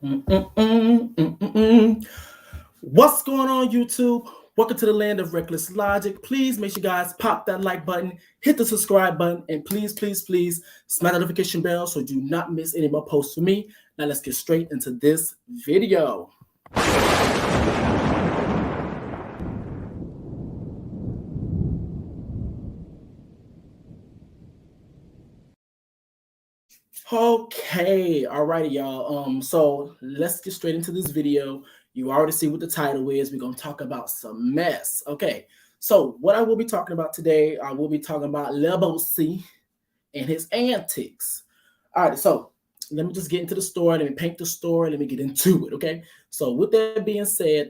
Mm-mm-mm. What's going on, YouTube? Welcome to the land of reckless logic. Please make sure you guys pop that like button, hit the subscribe button, and please smash the notification bell so do not miss any more posts from me. Now let's get straight into this video. Okay, alrighty, y'all. So let's get straight into this video. You already see what the title is. We're gonna talk about some mess. Okay, so what I will be talking about today, I will be talking about Lil Boosie and his antics. All right, so let me just get into the story. Let me paint the story. Let me get into it. Okay. So with that being said,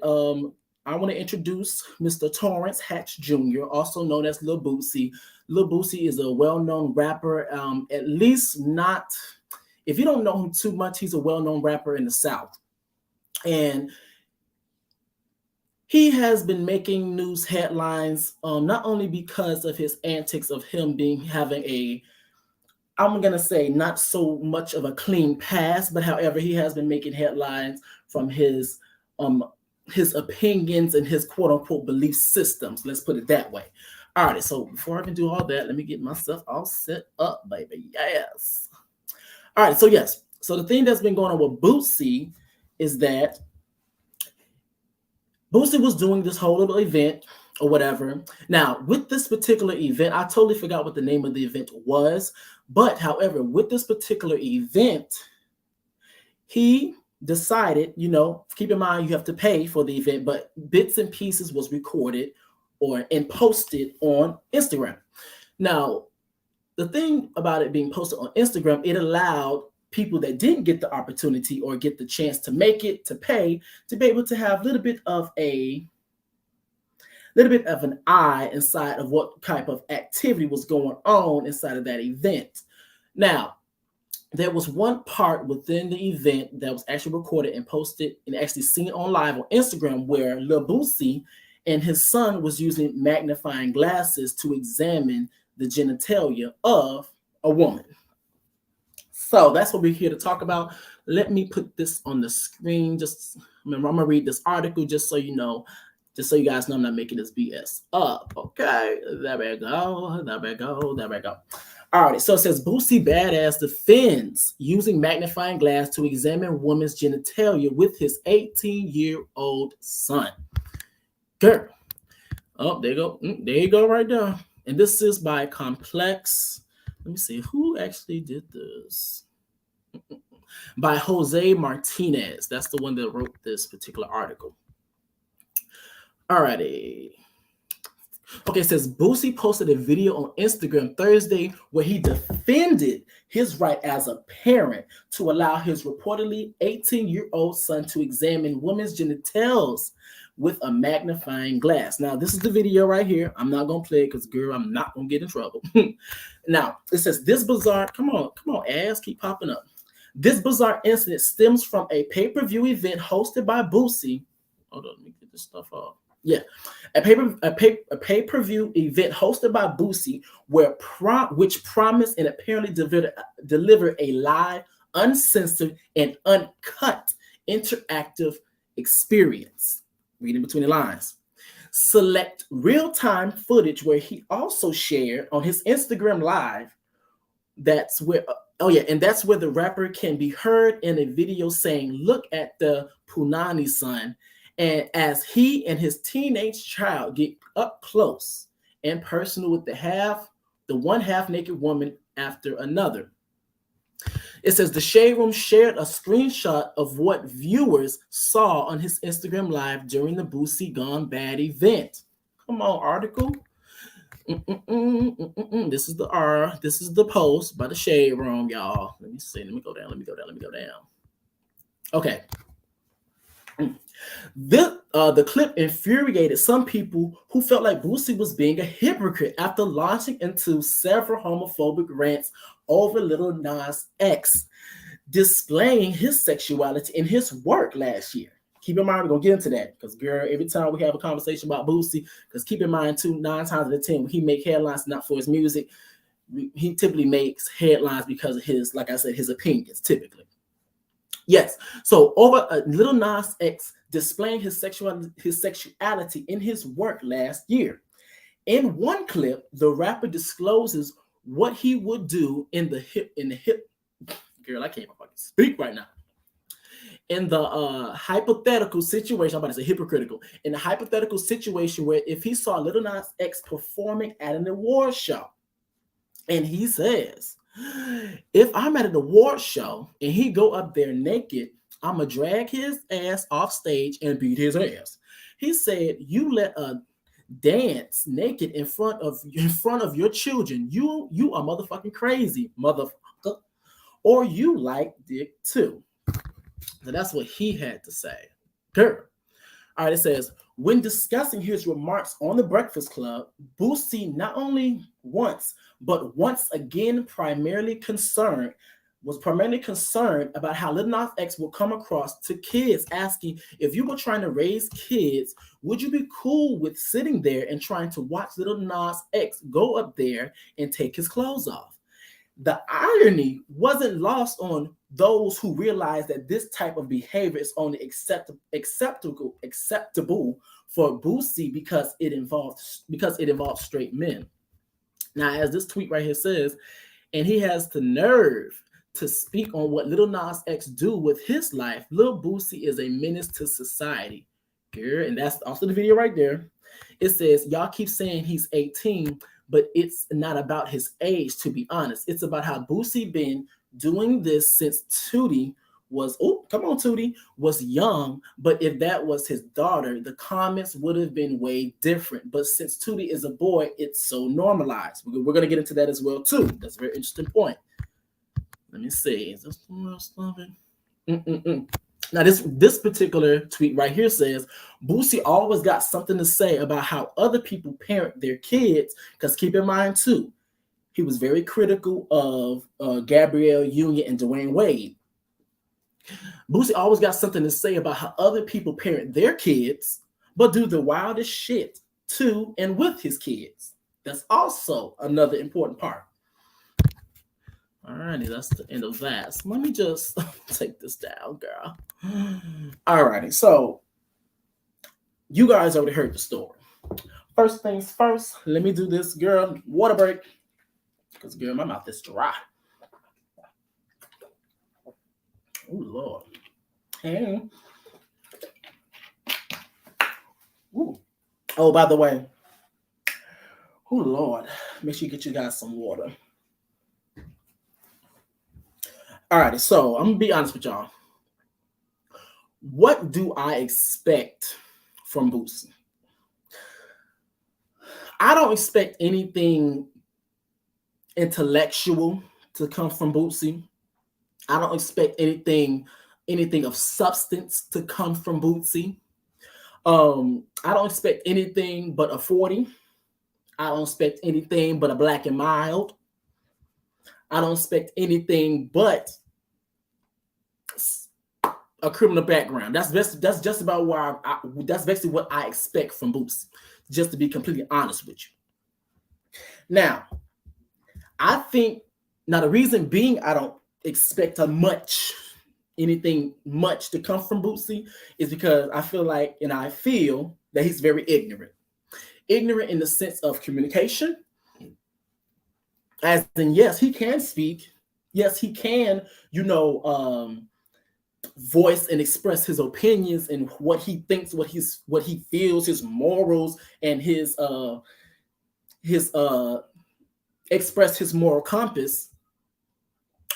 I want to introduce Mr. Torrance Hatch Jr., also known as Lil Boosie. Lil Boosie is a well-known rapper. At least not, if you don't know him too much, he's a well-known rapper in the South. And he has been making news headlines, not only because of his antics of him having a, I'm going to say, not so much of a clean past, but however, he has been making headlines from his opinions and his quote unquote belief systems. Let's put it that way. All right. So before I can do all that, let me get myself all set up, baby. Yes. All right. So yes. So the thing that's been going on with Boosie is that Boosie was doing this whole little event or whatever. Now, with this particular event, I totally forgot what the name of the event was. But however, with this particular event, he decided, keep in mind you have to pay for the event, but bits and pieces was recorded and posted on Instagram. Now, the thing about it being posted on Instagram, it allowed people that didn't get the opportunity or get the chance to make it, to pay, to be able to have a little bit of an eye inside of what type of activity was going on inside of that event. Now, there was one part within the event that was actually recorded and posted and actually seen on live on Instagram where Lil Boosie and his son was using magnifying glasses to examine the genitalia of a woman. So that's what we're here to talk about. Let me put this on the screen. Just remember, I'm gonna read this article just so you know, just so you guys know I'm not making this BS up. Okay, there we go. All right, so it says Boosie Badass defends using magnifying glass to examine woman's genitalia with his 18-year-old son. Girl. Oh, there you go. There you go right there. And this is by Complex. Let me see who actually did this. By Jose Martinez. That's the one that wrote this particular article. Alrighty. Okay, it says Boosie posted a video on Instagram Thursday where he defended his right as a parent to allow his reportedly 18-year-old son to examine women's genitals with a magnifying glass. Now, this is the video right here. I'm not going to play it because, girl, I'm not going to get in trouble. Now, it says this bizarre, come on, ass, keep popping up. This bizarre incident stems from a pay-per-view event hosted by Boosie. Hold on, let me get this stuff off. Yeah, a pay-per-view event hosted by Boosie, which promised and apparently delivered a live, uncensored, and uncut interactive experience. Reading between the lines. Select real-time footage where he also shared on his Instagram Live. That's where the rapper can be heard in a video saying, "Look at the Punani son." And as he and his teenage child get up close and personal with the one half naked woman after another. It says the Shade Room shared a screenshot of what viewers saw on his Instagram Live during the Boosie Gone Bad event. Come on, article. This is the post by the Shade Room, y'all. Let me see. Let me go down. Okay. The clip infuriated some people who felt like Boosie was being a hypocrite after launching into several homophobic rants over Lil Nas X, displaying his sexuality in his work last year. Keep in mind, we're going to get into that because, girl, every time we have a conversation about Boosie, because keep in mind, too, 9 times out of 10, when he make headlines not for his music, he typically makes headlines because of his, like I said, his opinions, typically. Yes. So over Lil Nas X displaying his sexuality in his work last year. In one clip, the rapper discloses what he would do in the hip. Girl, I can't fucking speak right now. In the hypothetical situation, I'm about to say hypocritical. In the hypothetical situation where if he saw Lil Nas X performing at an award show, and he says, if I'm at an award show and he go up there naked, I'ma drag his ass off stage and beat his ass. He said, you let a dance naked in front of your children. You are motherfucking crazy, motherfucker. Or you like dick too. So that's what he had to say. Girl. All right, it says, when discussing his remarks on the Breakfast Club, Boosie not only once, but once again was primarily concerned about how Lil Nas X will come across to kids, asking, if you were trying to raise kids, would you be cool with sitting there and trying to watch Lil Nas X go up there and take his clothes off? The irony wasn't lost on those who realized that this type of behavior is only acceptable for Boosie because it involves straight men. Now, as this tweet right here says, and he has the nerve to speak on what Lil Nas X do with his life. Lil Boosie is a menace to society. Girl, and that's also the video right there. It says, y'all keep saying he's 18, but it's not about his age, to be honest. It's about how Boosie been doing this since Tootie was young. But if that was his daughter, the comments would have been way different. But since Tootie is a boy, it's so normalized. We're going to get into that as well, too. That's a very interesting point. Let me see. Is this something? Now, this particular tweet right here says, Boosie always got something to say about how other people parent their kids, because keep in mind, too, he was very critical of Gabrielle Union and Dwayne Wade. Boosie always got something to say about how other people parent their kids, but do the wildest shit to and with his kids. That's also another important part. Alrighty, that's the end of that. So let me just take this down, girl. Alrighty, so you guys already heard the story. First things first, let me do this, girl, water break. Because, girl, my mouth is dry. Oh, Lord. And, ooh. Oh, by the way, oh, Lord, make sure you get you guys some water. All right, so I'm gonna be honest with y'all. What do I expect from Boosie? I don't expect anything intellectual to come from Boosie. I don't expect anything of substance to come from Boosie. I don't expect anything but a 40. I don't expect anything but a Black and Mild. I don't expect anything but a criminal background. That's just about where that's basically what I expect from Boosie, just to be completely honest with you. Now, I think the reason being I don't expect anything much to come from Boosie is because I feel that he's very ignorant. Ignorant in the sense of communication. As in, yes, he can speak. Yes, he can, voice and express his opinions and what he thinks, what he feels, his morals, and his express his moral compass.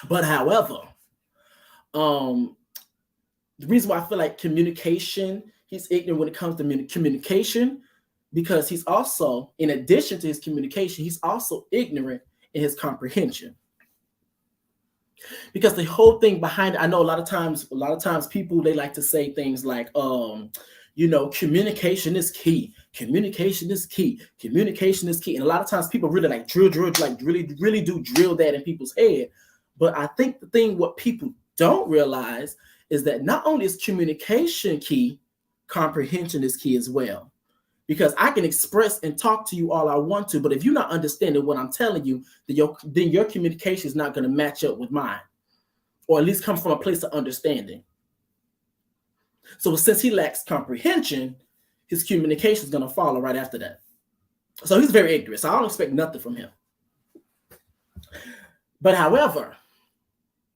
But however, the reason why I feel like communication, he's ignorant when it comes to communication, because he's also, in addition to his communication, he's also ignorant in his comprehension. Because the whole thing behind it, I know a lot of times people, they like to say things like, communication is key. Communication is key. Communication is key. And a lot of times people really like drill, like really do drill that in people's head. But I think what people don't realize is that not only is communication key, comprehension is key as well. Because I can express and talk to you all I want to, but if you're not understanding what I'm telling you, then your communication is not going to match up with mine. or at least come from a place of understanding. So since he lacks comprehension, his communication is going to follow right after that. So he's very ignorant. So I don't expect nothing from him. But however,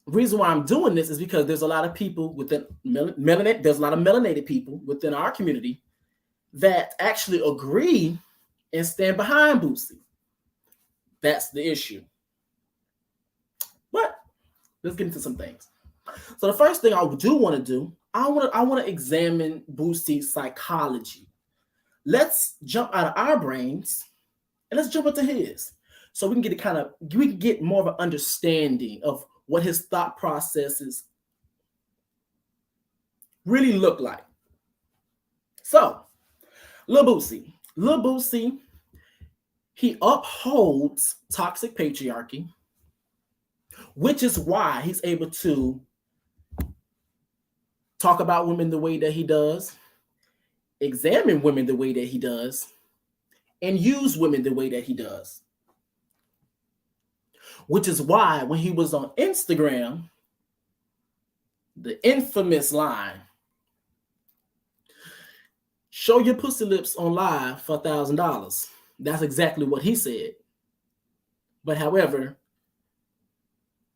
the reason why I'm doing this is because there's a lot of people within there's a lot of melanated people within our community that actually agree and stand behind Boosie. That's the issue. But let's get into some things. So the first thing I do want to do, I want to examine Boosie's psychology. Let's jump out of our brains and let's jump into his, so we can get more of an understanding of what his thought processes really look like. So, Lil Boosie, he upholds toxic patriarchy, which is why he's able to talk about women the way that he does, examine women the way that he does, and use women the way that he does. Which is why when he was on Instagram, the infamous line, "Show your pussy lips on live for $1,000. That's exactly what he said. But however,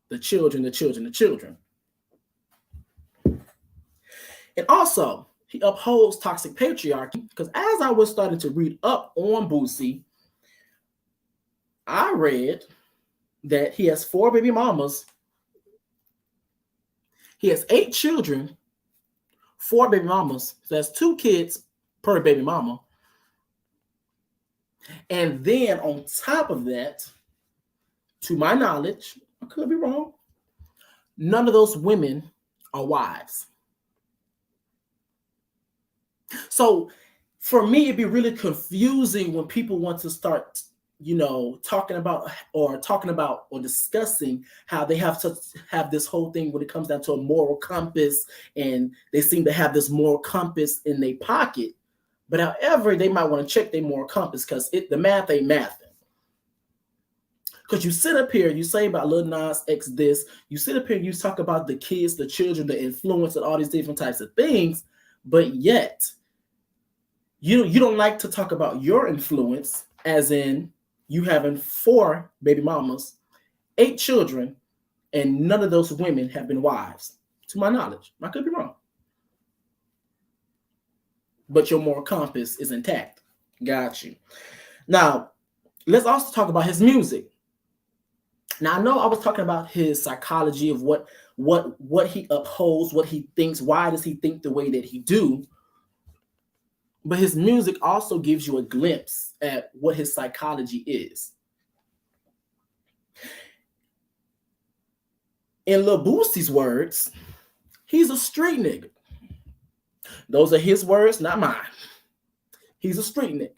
the children. And also, he upholds toxic patriarchy, because as I was starting to read up on Boosie, I read that he has 4 baby mamas. He has 8 children, 4 baby mamas. So that's 2 kids per baby mama. And then on top of that, to my knowledge, I could be wrong, none of those women are wives. So for me, it'd be really confusing when people want to start, talking about or discussing how they have to have this whole thing when it comes down to a moral compass, and they seem to have this moral compass in their pocket. But however, they might want to check their moral compass, because the math ain't mathing. Because you sit up here, you say about Lil Nas X this, you sit up here and you talk about the kids, the children, the influence, and all these different types of things, but yet you don't like to talk about your influence, as in you having 4 baby mamas, 8 children, and none of those women have been wives, to my knowledge. I could be wrong. But your moral compass is intact. Got you. Now, let's also talk about his music. Now, I know I was talking about his psychology of what he upholds, what he thinks, why does he think the way that he do. But his music also gives you a glimpse at what his psychology is. In Lil Boosie's words, he's a street nigga. Those are his words, not mine. He's a street nigga.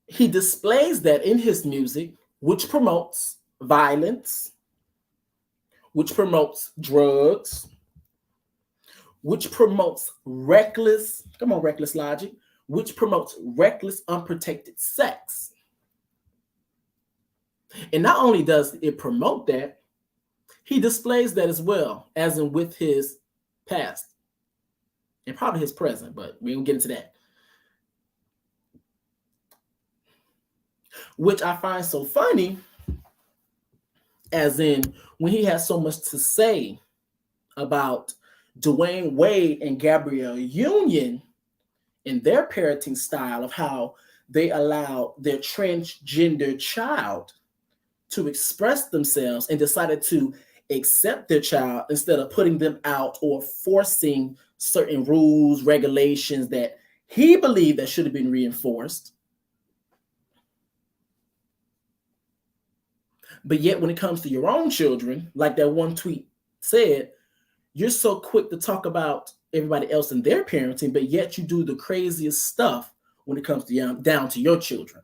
He displays that in his music, which promotes violence, which promotes drugs, which promotes reckless Logicc, which promotes reckless, unprotected sex. And not only does it promote that, he displays that as well, as in with his past and probably his present, but we won't get into that. Which I find so funny, as in when he has so much to say about Dwayne Wade and Gabrielle Union and their parenting style, of how they allow their transgender child to express themselves and decided to accept their child instead of putting them out or forcing certain rules, regulations that he believed that should have been reinforced. But yet when it comes to your own children, like that one tweet said, you're so quick to talk about everybody else and their parenting, but yet you do the craziest stuff when it comes to down to your children.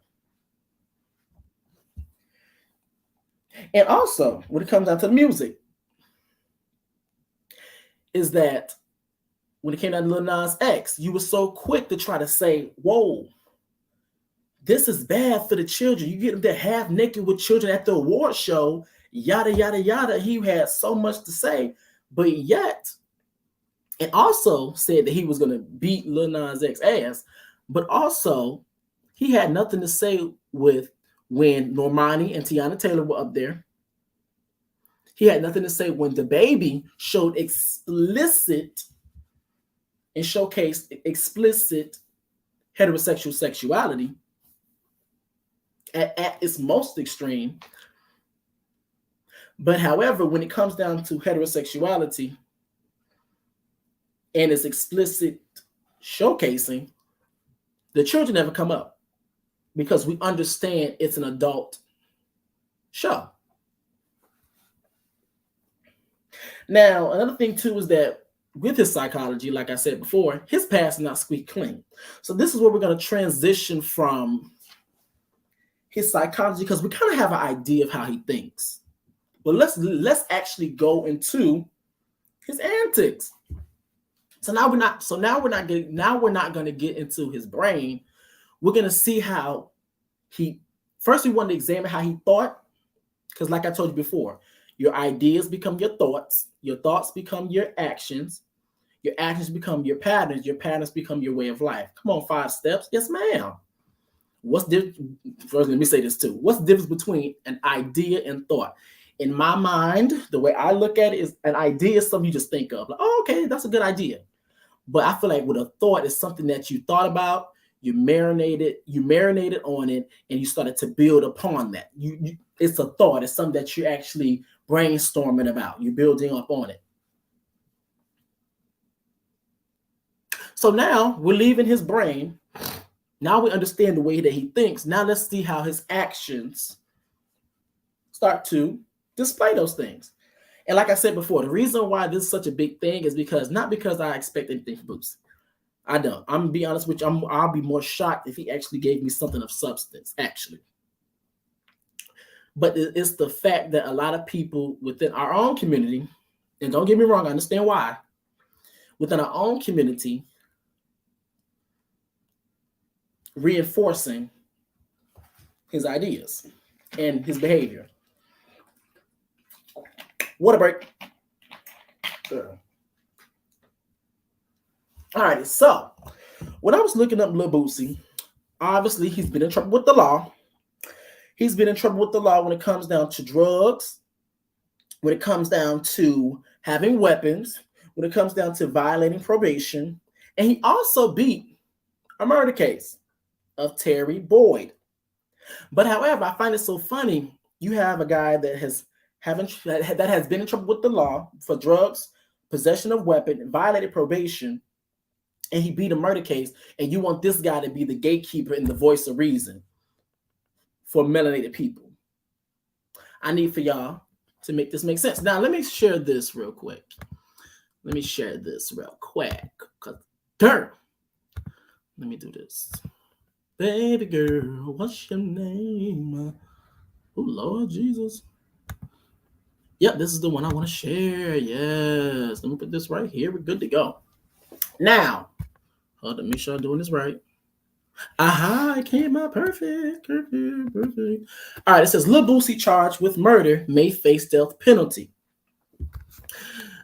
And also, when it comes down to the music, is that when it came down to Lil Nas X, you were so quick to try to say, whoa, this is bad for the children. You get them there half naked with children at the award show, yada, yada, yada. He had so much to say, but yet, and also said that he was going to beat Lil Nas X ass, but also he had nothing to say with when Normani and Tiana Taylor were up there. He had nothing to say when the baby showed explicit and showcased explicit heterosexual sexuality at its most extreme. But however, when it comes down to heterosexuality and its explicit showcasing, the children never come up because we understand it's an adult show. Now, another thing too is that with his psychology, like I said before, his past is not squeak clean. So this is where we're going to transition from his psychology because we kind of have an idea of how he thinks. But let's actually go into his antics. Now we're not going to get into his brain. We're going to see how we want to examine how he thought, because like I told you before, your ideas become your thoughts become your actions become your patterns become your way of life. Come on, 5 steps. Yes, ma'am. First, let me say this too. What's the difference between an idea and thought? In my mind, the way I look at it is an idea is something you just think of. Like, oh, okay, that's a good idea. But I feel like with a thought, it's something that you thought about, you marinated on it, and you started to build upon that. It's a thought. It's something that you're actually brainstorming about. You're building up on it. So now we're leaving his brain. Now we understand the way that he thinks. Now let's see how his actions start to display those things. And like I said before, the reason why this is such a big thing is not because I expect anything from Boosie. I don't. I'm gonna be honest with you. I'll be more shocked if he actually gave me something of substance, actually. But it's the fact that a lot of people within our own community, and don't get me wrong, I understand why, within our own community, reinforcing his ideas and his behavior. Water break. All right, so when I was looking up Lil Boosie, obviously he's been in trouble with the law. He's been in trouble with the law when it comes down to drugs, when it comes down to having weapons, when it comes down to violating probation. And he also beat a murder case of Terry Boyd. But however, I find it so funny. You have a guy that has been in trouble with the law for drugs, possession of weapon, violated probation, and he beat a murder case, and you want this guy to be the gatekeeper and the voice of reason for melanated people. I need for y'all to make this make sense. Now, let me share this real quick. Because, let me do this. Baby girl, what's your name? Oh, Lord Jesus. Yep, this is the one I want to share. Yes. Let me put this right here. We're good to go. Now, hold on, make sure I'm doing this right. Aha, it came out perfect. All right, it says Lil Boosie charged with murder may face death penalty.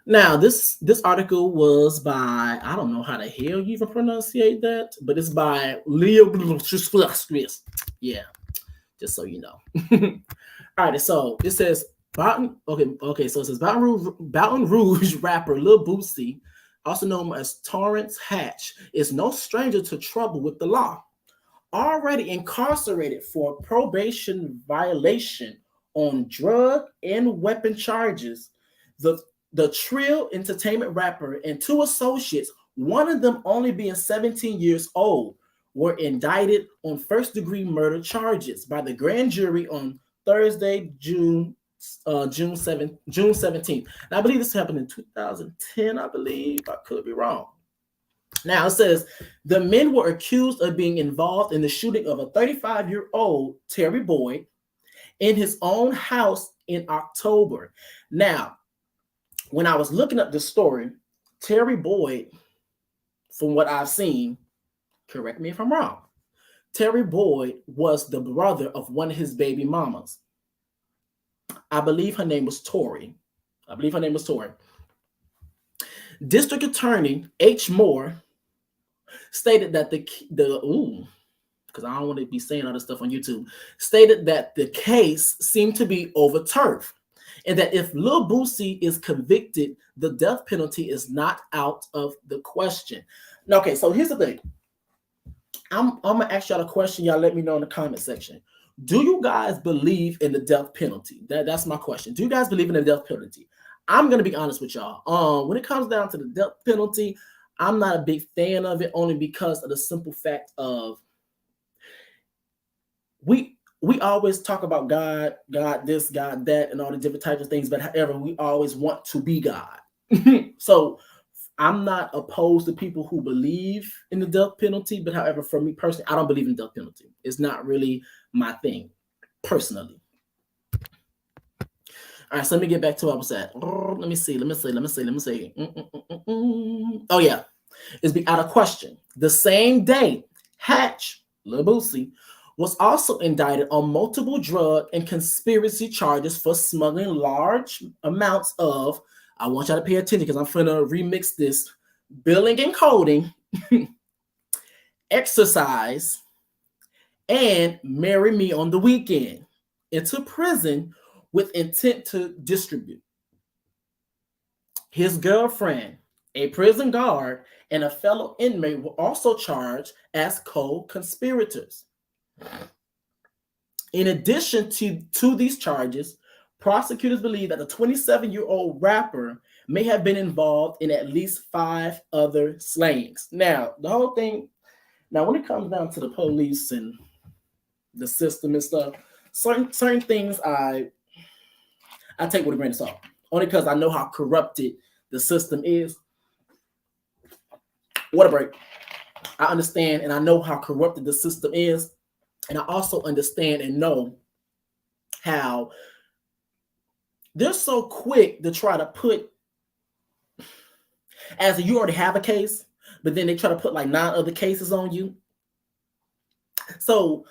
Now, this article was by, I don't know how the hell you even pronunciate that, but it's by Leo. Yeah, just so you know. All right, so it says Baton Rouge rapper Lil Boosie, also known as Torrance Hatch, is no stranger to trouble with the law. Already incarcerated for probation violation on drug and weapon charges, the Trill Entertainment rapper and 2 associates, one of them only being 17 years old, were indicted on first-degree murder charges by the grand jury on Thursday, June 17th. And I believe this happened in 2010, I believe. I could be wrong. Now, it says the men were accused of being involved in the shooting of a 35-year-old Terry Boyd in his own house in October. Now, when I was looking up this story, Terry Boyd, from what I've seen, correct me if I'm wrong, Terry Boyd was the brother of one of his baby mamas. I believe her name was Tori. I believe her name was Tori. District Attorney H. Moore stated that because I don't want to be saying all this stuff on YouTube, stated that the case seemed to be over turf, and that if Lil Boosie is convicted, the death penalty is not out of the question. Okay, so here's the thing. I'm gonna ask y'all a question. Y'all let me know in the comment section. Do you guys believe in the death penalty? That's my question. Do you guys believe in the death penalty? I'm gonna be honest with y'all. When it comes down to the death penalty, I'm not a big fan of it, only because of the simple fact of we always talk about God this, God that, and all the different types of things, but however, we always want to be God. So I'm not opposed to people who believe in the death penalty, but however, for me personally, I don't believe in the death penalty. It's not really my thing, personally. All right, so let me get back to what I was at. Let me see. Oh yeah, it's be out of question. The same day, Hatch, Lil Boosie, was also indicted on multiple drug and conspiracy charges for smuggling large amounts of, I want y'all to pay attention because I'm finna remix this, billing and coding, exercise, and marry me on the weekend into prison with intent to distribute. His girlfriend, a prison guard, and a fellow inmate were also charged as co-conspirators. In addition to these charges, prosecutors believe that the 27-year-old rapper may have been involved in at least 5 other slayings. Now, the whole thing, when it comes down to the police and the system and stuff, certain things I take with a grain of salt, only because I know how corrupted the system is. What a break. I understand and I know how corrupted the system is. And I also understand and know how they're so quick to try to put, as you already have a case, but then they try to put like 9 other cases on you. So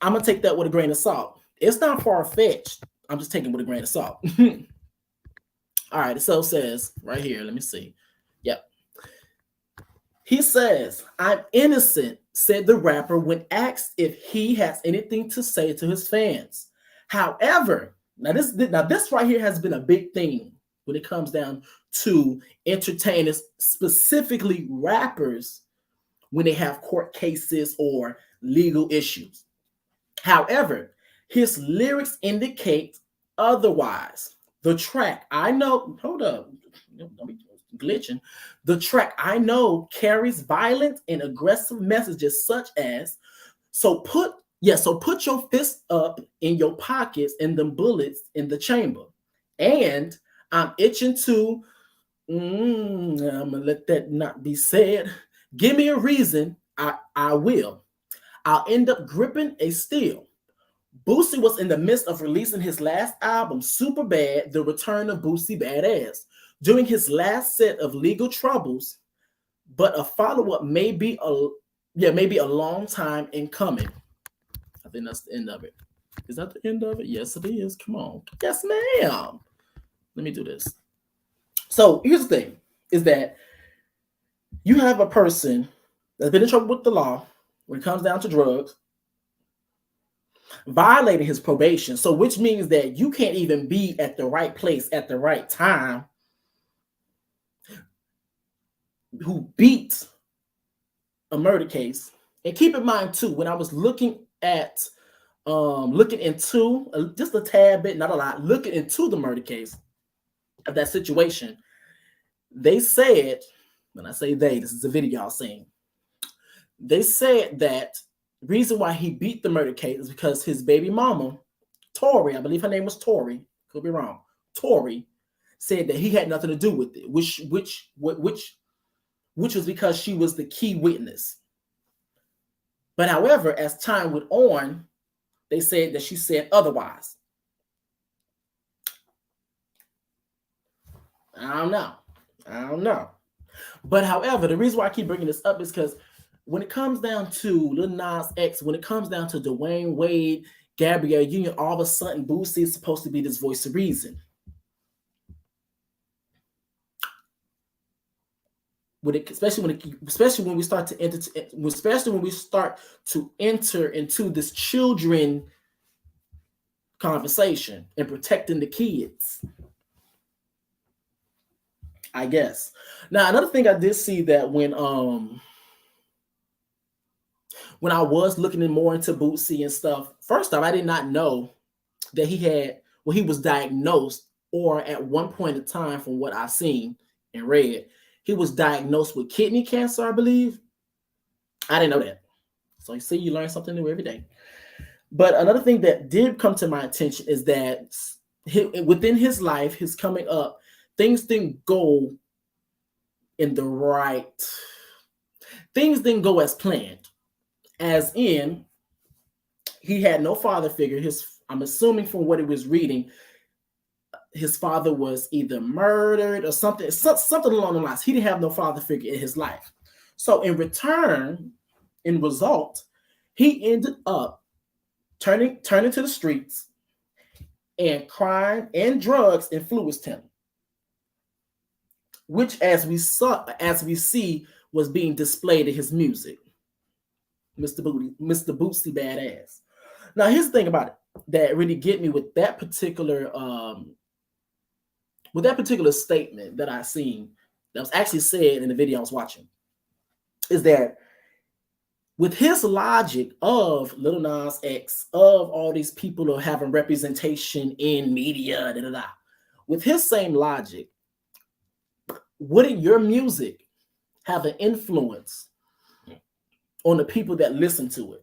I'm going to take that with a grain of salt. It's not far-fetched. I'm just taking it with a grain of salt. All right, so it says right here, let me see. Yep. He says, "I'm innocent," said the rapper when asked if he has anything to say to his fans. However, now this right here has been a big thing when it comes down to entertainers, specifically rappers, when they have court cases or legal issues. However, his lyrics indicate otherwise. The track, I know, hold up, don't be glitching. The track, I know, carries violent and aggressive messages such as, so put your fist up in your pockets and them bullets in the chamber. And I'm itching to, I'm gonna let that not be said. Give me a reason, I will. I'll end up gripping a steel. Boosie was in the midst of releasing his last album, Super Bad, The Return of Boosie Badass, during his last set of legal troubles, but a follow-up may be a long time in coming. I think that's the end of it. Is that the end of it? Yes, it is. Come on. Yes, ma'am. Let me do this. So here's the thing, is that you have a person that's been in trouble with the law when it comes down to drugs, violating his probation. So which means that you can't even be at the right place at the right time, who beat a murder case. And keep in mind too, when I was looking into just a tad bit, not a lot, looking into the murder case of that situation, they said, when I say they, this is a video y'all seen, they said that reason why he beat the murder case is because his baby mama, Tori, I believe her name was Tori, could be wrong, Tori, said that he had nothing to do with it, which was because she was the key witness. But however, as time went on, they said that she said otherwise. I don't know. But however, the reason why I keep bringing this up is because when it comes down to Lil Nas X, when it comes down to Dwayne Wade Gabrielle Union, all of a sudden Boosie is supposed to be this voice of reason. Especially when we start to enter into this children conversation and protecting the kids, I guess. Now, another thing I did see that when I was looking more into Boosie and stuff, first off, I did not know that he was diagnosed, or at one point in time, from what I've seen and read, he was diagnosed with kidney cancer, I believe. I didn't know that. So you see, you learn something new every day. But another thing that did come to my attention is that within his life, his coming up, things didn't go as planned. As in, he had no father figure. I'm assuming from what he was reading, his father was either murdered or something along the lines. He didn't have no father figure in his life. So in result, he ended up turning to the streets, and crime and drugs influenced him, which, as we see, was being displayed in his music. Mr. Boosie Badass. Now, here's the thing about it that really get me with that particular statement that I seen that was actually said in the video I was watching, is that with his logic of Lil Nas X, of all these people who are having representation in media, with his same logic, wouldn't your music have an influence on the people that listen to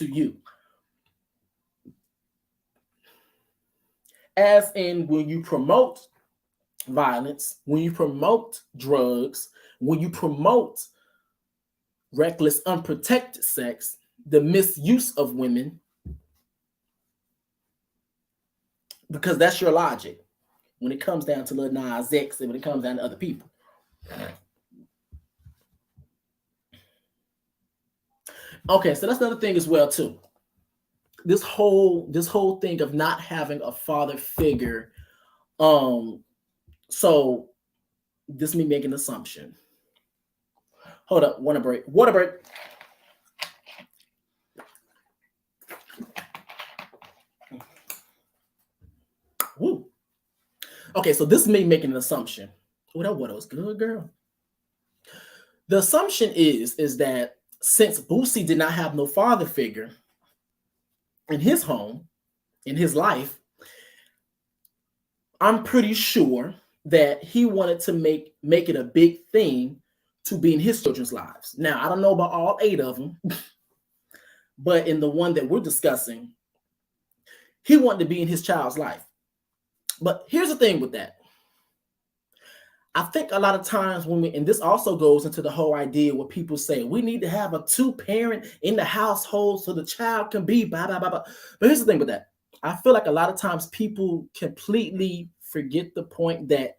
you? As in, when you promote violence, when you promote drugs, when you promote reckless, unprotected sex, the misuse of women, because that's your logic when it comes down to Lil Nas X and when it comes down to other people. Okay, so that's another thing as well too. This whole thing of not having a father figure. So this me making an assumption. Hold up, water break. Woo. Okay, so this is me making an assumption. Oh, that water was good, girl. The assumption is that since Boosie did not have no father figure in his home, in his life, I'm pretty sure that he wanted to make it a big thing to be in his children's lives. Now, I don't know about all 8 of them, but in the one that we're discussing, he wanted to be in his child's life. But here's the thing with that. I think a lot of times and this also goes into the whole idea where people say we need to have a 2-parent in the household so the child can be blah, blah, blah, blah. But here's the thing with that. I feel like a lot of times people completely forget the point that,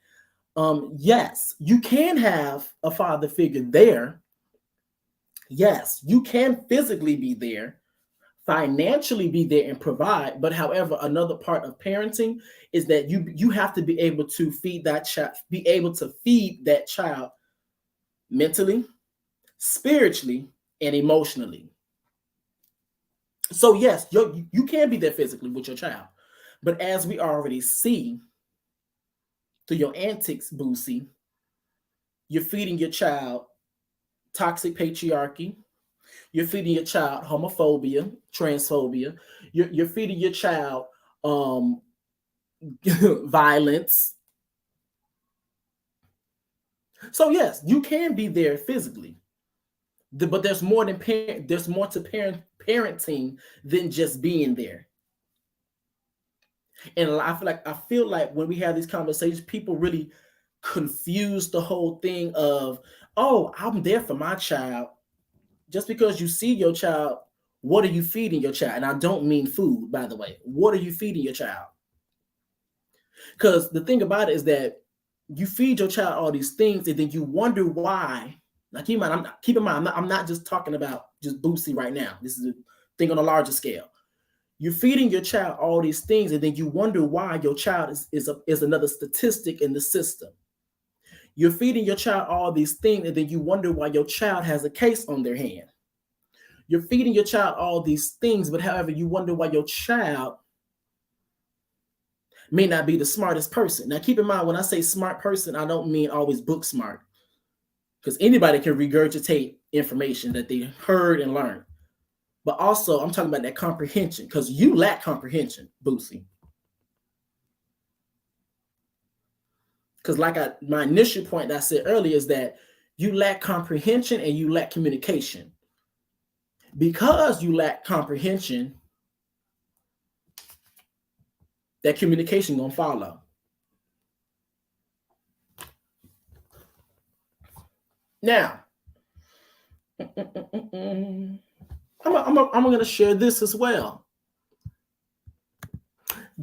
yes, you can have a father figure there. Yes, you can physically be there, financially be there and provide. But however, another part of parenting is that you have to be able to feed that child mentally, spiritually, and emotionally. So yes, you can be there physically with your child, but as we already see through your antics, Boosie, you're feeding your child toxic patriarchy. You're feeding your child homophobia, transphobia. You're feeding your child violence. So yes, you can be there physically, but there's more to parenting than just being there. And I feel like when we have these conversations, people really confuse the whole thing of, oh, I'm there for my child. Just because you see your child, what are you feeding your child? And I don't mean food, by the way. What are you feeding your child? Because the thing about it is that you feed your child all these things, and then you wonder why. Now, keep in mind, I'm not just talking about just Boosie right now. This is a thing on a larger scale. You're feeding your child all these things, and then you wonder why your child is another statistic in the system. You're feeding your child all these things, and then you wonder why your child has a case on their hand. You're feeding your child all these things, but however, you wonder why your child may not be the smartest person. Now, keep in mind, when I say smart person, I don't mean always book smart, because anybody can regurgitate information that they heard and learned. But also, I'm talking about that comprehension, because you lack comprehension, Boosie. Because my initial point that I said earlier is that you lack comprehension and you lack communication. Because you lack comprehension, that communication gonna follow. Now, I'm gonna share this as well.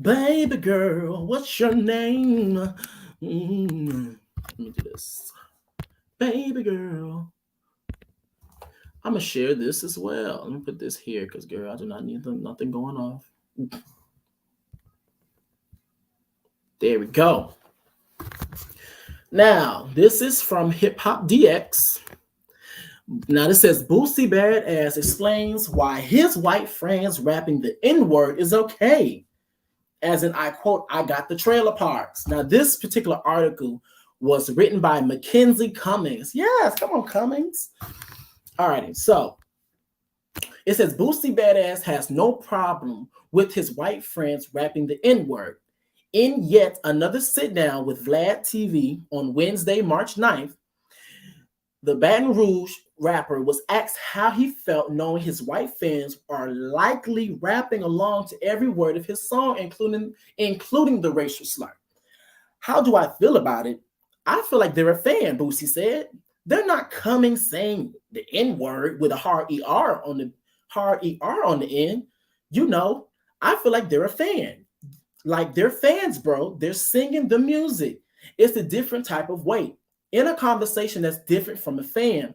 Baby girl, what's your name? Let me do this. Baby girl. I'm gonna share this as well. Let me put this here because, girl, I do not need nothing going off. There we go. Now, this is from Hip Hop DX. Now, this says Boosie Badass explains why his white friends rapping the N-word is okay. As in, I quote, I got the trailer parks. Now, this particular article was written by Mackenzie Cummings. Yes, come on, Cummings. All righty, so it says Boosie Badass has no problem with his white friends rapping the N-word. In yet another sit-down with Vlad TV on Wednesday, March 9th, the Baton Rouge rapper was asked how he felt knowing his white fans are likely rapping along to every word of his song, including the racial slur. How do I feel about it? I feel like they're a fan, Boosie said. They're not coming saying the N-word with a hard ER on the end. You know, I feel like they're a fan. Like, they're fans, bro. They're singing the music. It's a different type of way in a conversation that's different from a fan.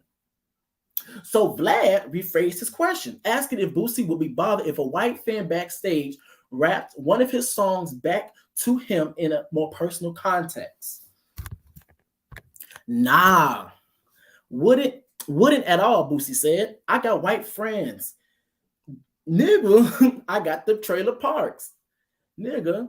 So Vlad rephrased his question, asking if Boosie would be bothered if a white fan backstage rapped one of his songs back to him in a more personal context. Nah, wouldn't at all, Boosie said. I got white friends. Nigga, I got the trailer parks. Nigga,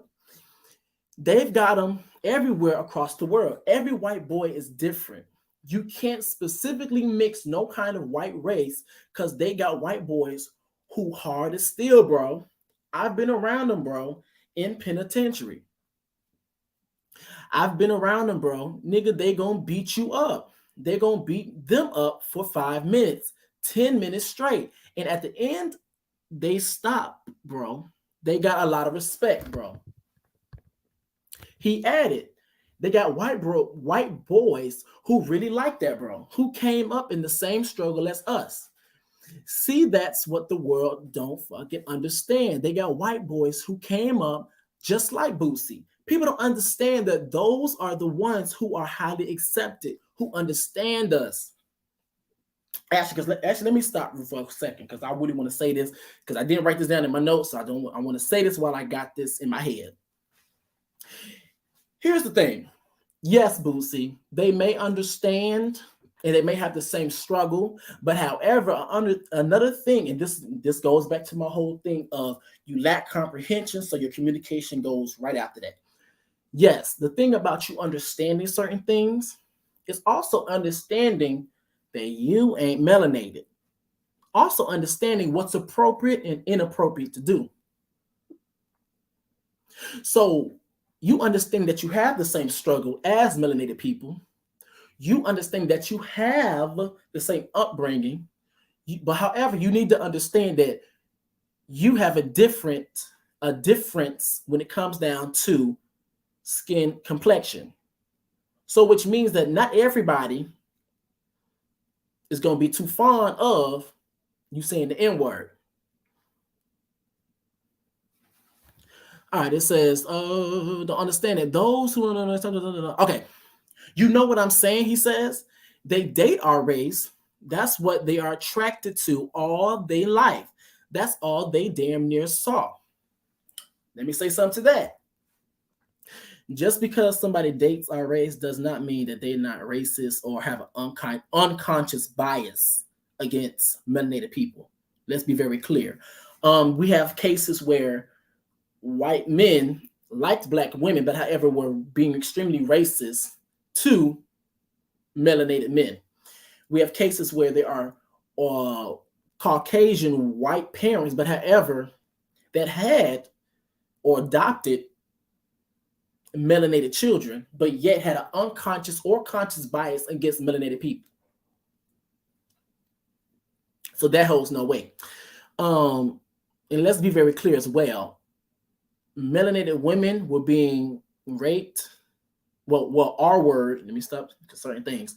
they've got them everywhere across the world. Every white boy is different. You can't specifically mix no kind of white race because they got white boys who hard as steel, bro. I've been around them, bro, in penitentiary. I've been around them, bro. Nigga, they gonna beat you up. They gonna beat them up for 5 minutes, 10 minutes straight. And at the end, they stop, bro. They got a lot of respect, bro. He added, they got white boys who really like that, bro, who came up in the same struggle as us. See, that's what the world don't fucking understand. They got white boys who came up just like Boosie. People don't understand that those are the ones who are highly accepted, who understand us. Actually, let me stop for a second because I really want to say this because I didn't write this down in my notes. So I want to say this while I got this in my head. Here's the thing. Yes, Boosie, they may understand and they may have the same struggle, but however, another thing, and this goes back to my whole thing of you lack comprehension, so your communication goes right after that. Yes, the thing about you understanding certain things is also understanding that you ain't melanated. Also understanding what's appropriate and inappropriate to do. So you understand that you have the same struggle as melanated people. You understand that you have the same upbringing. But however, you need to understand that you have a difference when it comes down to skin complexion. So which means that not everybody is going to be too fond of you saying the N-word. All right, it says, don't understand it. Those who don't understand, okay, you know what I'm saying, he says? They date our race. That's what they are attracted to all their life. That's all they damn near saw. Let me say something to that. Just because somebody dates our race does not mean that they're not racist or have an unconscious bias against melanated people. Let's be very clear. We have cases where white men liked black women, but however were being extremely racist to melanated men. We have cases where there are Caucasian white parents, but however, that had or adopted melanated children, but yet had an unconscious or conscious bias against melanated people. So that holds no weight. And let's be very clear as well. Melanated women were being raped. Well, R word, let me stop certain things,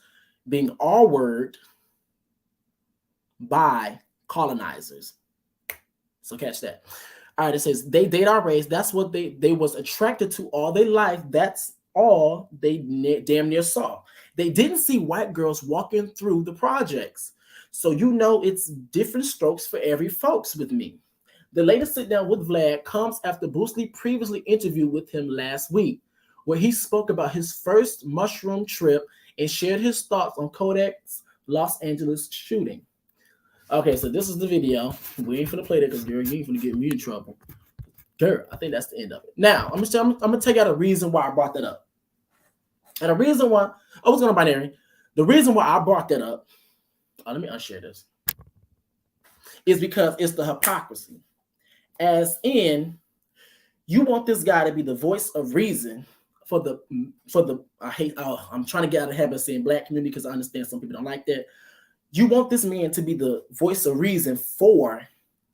being R word by colonizers. So catch that. All right, it says they date our race. That's what they was attracted to all their life. That's all they damn near saw. They didn't see white girls walking through the projects. So you know it's different strokes for every folks with me. The latest sit down with Vlad comes after Boosie previously interviewed with him last week, where he spoke about his first mushroom trip and shared his thoughts on Kodak's Los Angeles shooting. Okay, so this is the video. We ain't finna play that because girl, you ain't finna get me in trouble. Girl, I think that's the end of it. Now, I'm gonna take out a reason why I brought that up. And the reason why I was gonna binary, the reason why I brought that up, let me unshare this, is because it's the hypocrisy. As in, you want this guy to be the voice of reason for the I'm trying to get out of the habit of saying black community because I understand some people don't like that. You want this man to be the voice of reason for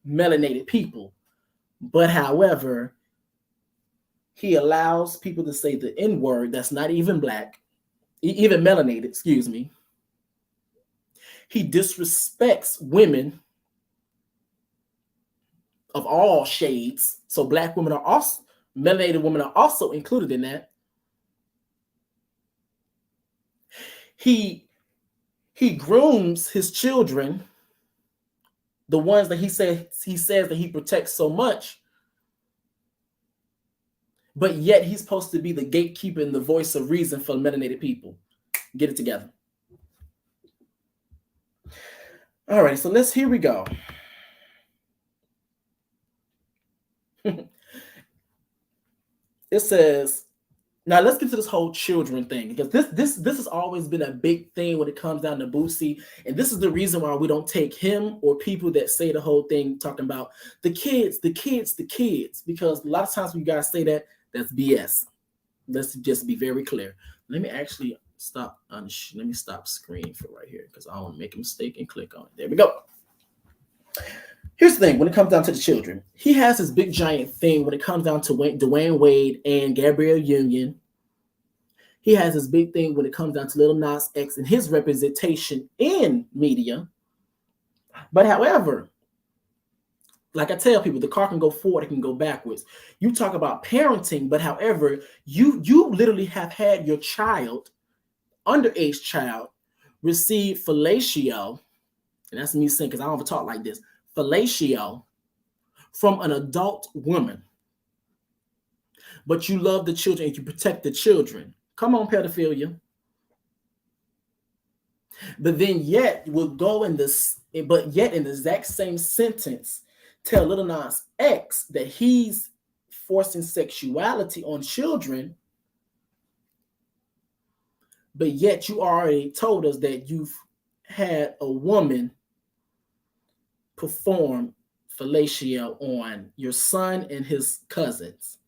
melanated people. But however, he allows people to say the N-word that's not even black, even melanated, excuse me. He disrespects women of all shades. So black women are also, melanated women are also included in that. He grooms his children, the ones that he says that he protects so much, but yet he's supposed to be the gatekeeper and the voice of reason for melanated people. Get it together. All right, so here we go. It says, now let's get to this whole children thing, because this has always been a big thing when it comes down to Boosie, and this is the reason why we don't take him or people that say the whole thing talking about the kids, because a lot of times when you guys say that, that's BS. Let's just be very clear. Let me actually stop. Let me stop screen for right here because I don't want to make a mistake and click on it. There we go. Here's the thing, when it comes down to the children, he has this big giant thing when it comes down to Dwayne Wade and Gabrielle Union. He has this big thing when it comes down to Lil Nas X and his representation in media. But however, like I tell people, the car can go forward, it can go backwards. You talk about parenting, but however, you literally have had your child, underage child, receive fellatio, and that's me saying because I don't ever talk like this, fellatio from an adult woman. But you love the children and you protect the children. Come on, pedophilia. But then yet will go in this, but yet in the exact same sentence, tell Lil Nas X that he's forcing sexuality on children. But yet you already told us that you've had a woman perform fellatio on your son and his cousins.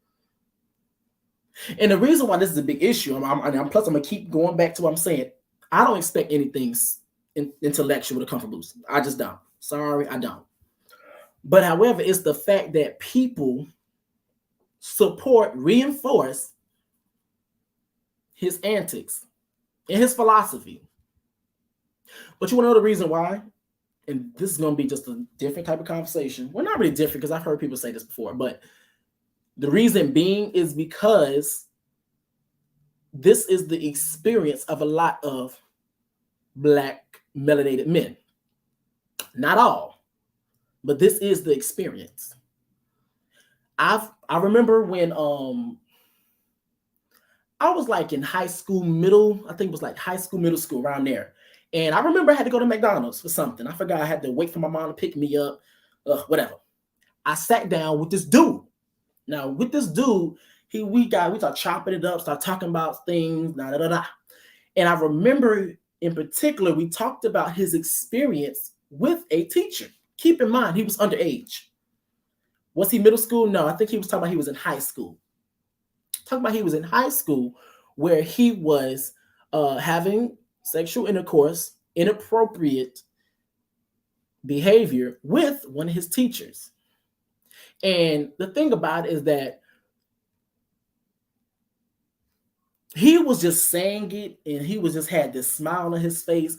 And the reason why this is a big issue, plus I'm gonna keep going back to what I'm saying. I don't expect anything intellectual to come from Boosie. I just don't. Sorry, I don't. But however, it's the fact that people reinforce his antics and his philosophy. But you want to know the reason why? And this is going to be just a different type of conversation. Well, not really different because I've heard people say this before, but the reason being is because this is the experience of a lot of black melanated men. Not all, but this is the experience. I remember when I was like in high school, I think it was like high school, middle school, around there. And I remember I had to go to McDonald's for something. I forgot, I had to wait for my mom to pick me up, whatever. I sat down with this dude. Now, with this dude, we started chopping it up, start talking about things, da da da da. And I remember in particular, we talked about his experience with a teacher. Keep in mind, he was underage. Was he middle school? No, I think he was talking about he was in high school. Talking about he was in high school where he was having sexual intercourse, inappropriate behavior with one of his teachers. And the thing about it is that he was just saying it, and he was just had this smile on his face.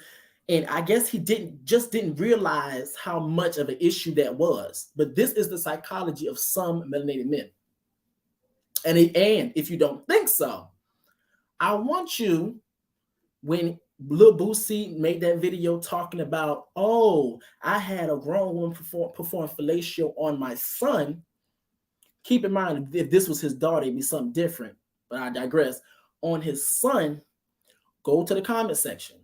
And I guess he didn't realize how much of an issue that was. But this is the psychology of some melanated men. And if you don't think so, I want you, when Lil Boosie made that video talking about, oh, I had a grown woman perform fellatio on my son. Keep in mind, if this was his daughter, it'd be something different. But I digress. On his son, go to the comment section.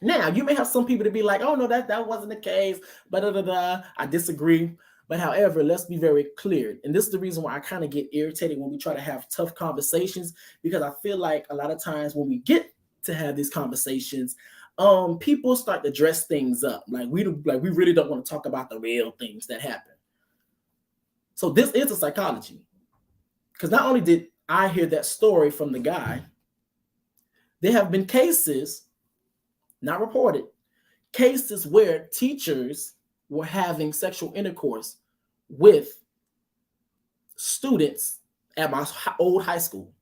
Now, you may have some people to be like, oh, no, that wasn't the case. But I disagree. But however, let's be very clear. And this is the reason why I kind of get irritated when we try to have tough conversations, because I feel like a lot of times when we get to have these conversations, people start to dress things up. Like we really don't want to talk about the real things that happen. So this is a psychology. Because not only did I hear that story from the guy, there have been cases, not reported, cases where teachers were having sexual intercourse with students at my old high school.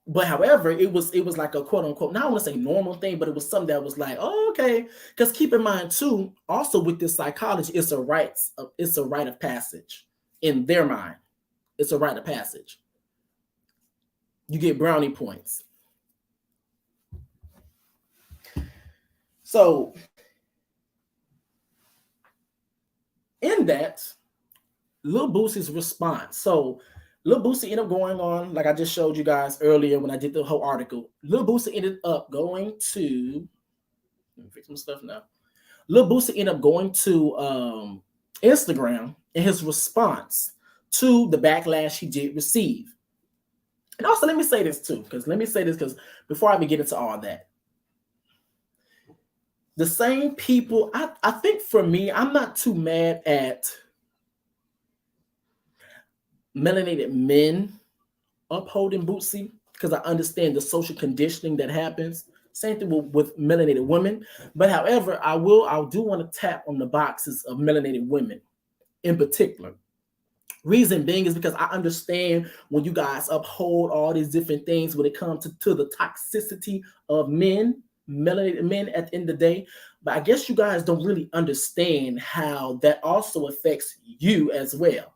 But however, it was like a quote unquote, now I want to say normal thing, but it was something that was like, oh, okay. Because keep in mind too, also with this psychology, it's a rite of passage in their mind. It's a rite of passage. You get brownie points. So in that, Lil Boosie's response. So Lil Boosie ended up going on, like I just showed you guys earlier when I did the whole article. Lil Boosie ended up going to, let me fix some stuff now. Lil Boosie ended up going to Instagram in his response to the backlash he did receive. And also, let me say this because before I even get into all that, the same people, I think for me, I'm not too mad at melanated men upholding Boosie, because I understand the social conditioning that happens. Same thing with melanated women. But however, I do want to tap on the boxes of melanated women in particular. Reason being is because I understand when you guys uphold all these different things when it comes to the toxicity of men, melanated men at the end of the day. But I guess you guys don't really understand how that also affects you as well.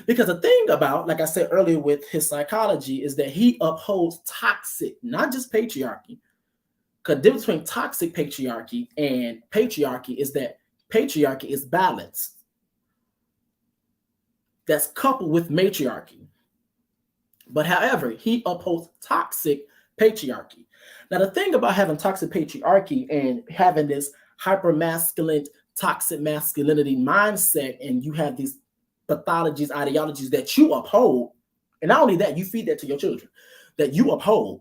Because the thing about, like I said earlier with his psychology, is that he upholds toxic, not just patriarchy. Because the difference between toxic patriarchy and patriarchy is that patriarchy is balanced. That's coupled with matriarchy. But however, he upholds toxic patriarchy. Now, the thing about having toxic patriarchy and having this hyper-masculine, toxic masculinity mindset, and you have these pathologies, ideologies that you uphold, and not only that, you feed that to your children, that you uphold.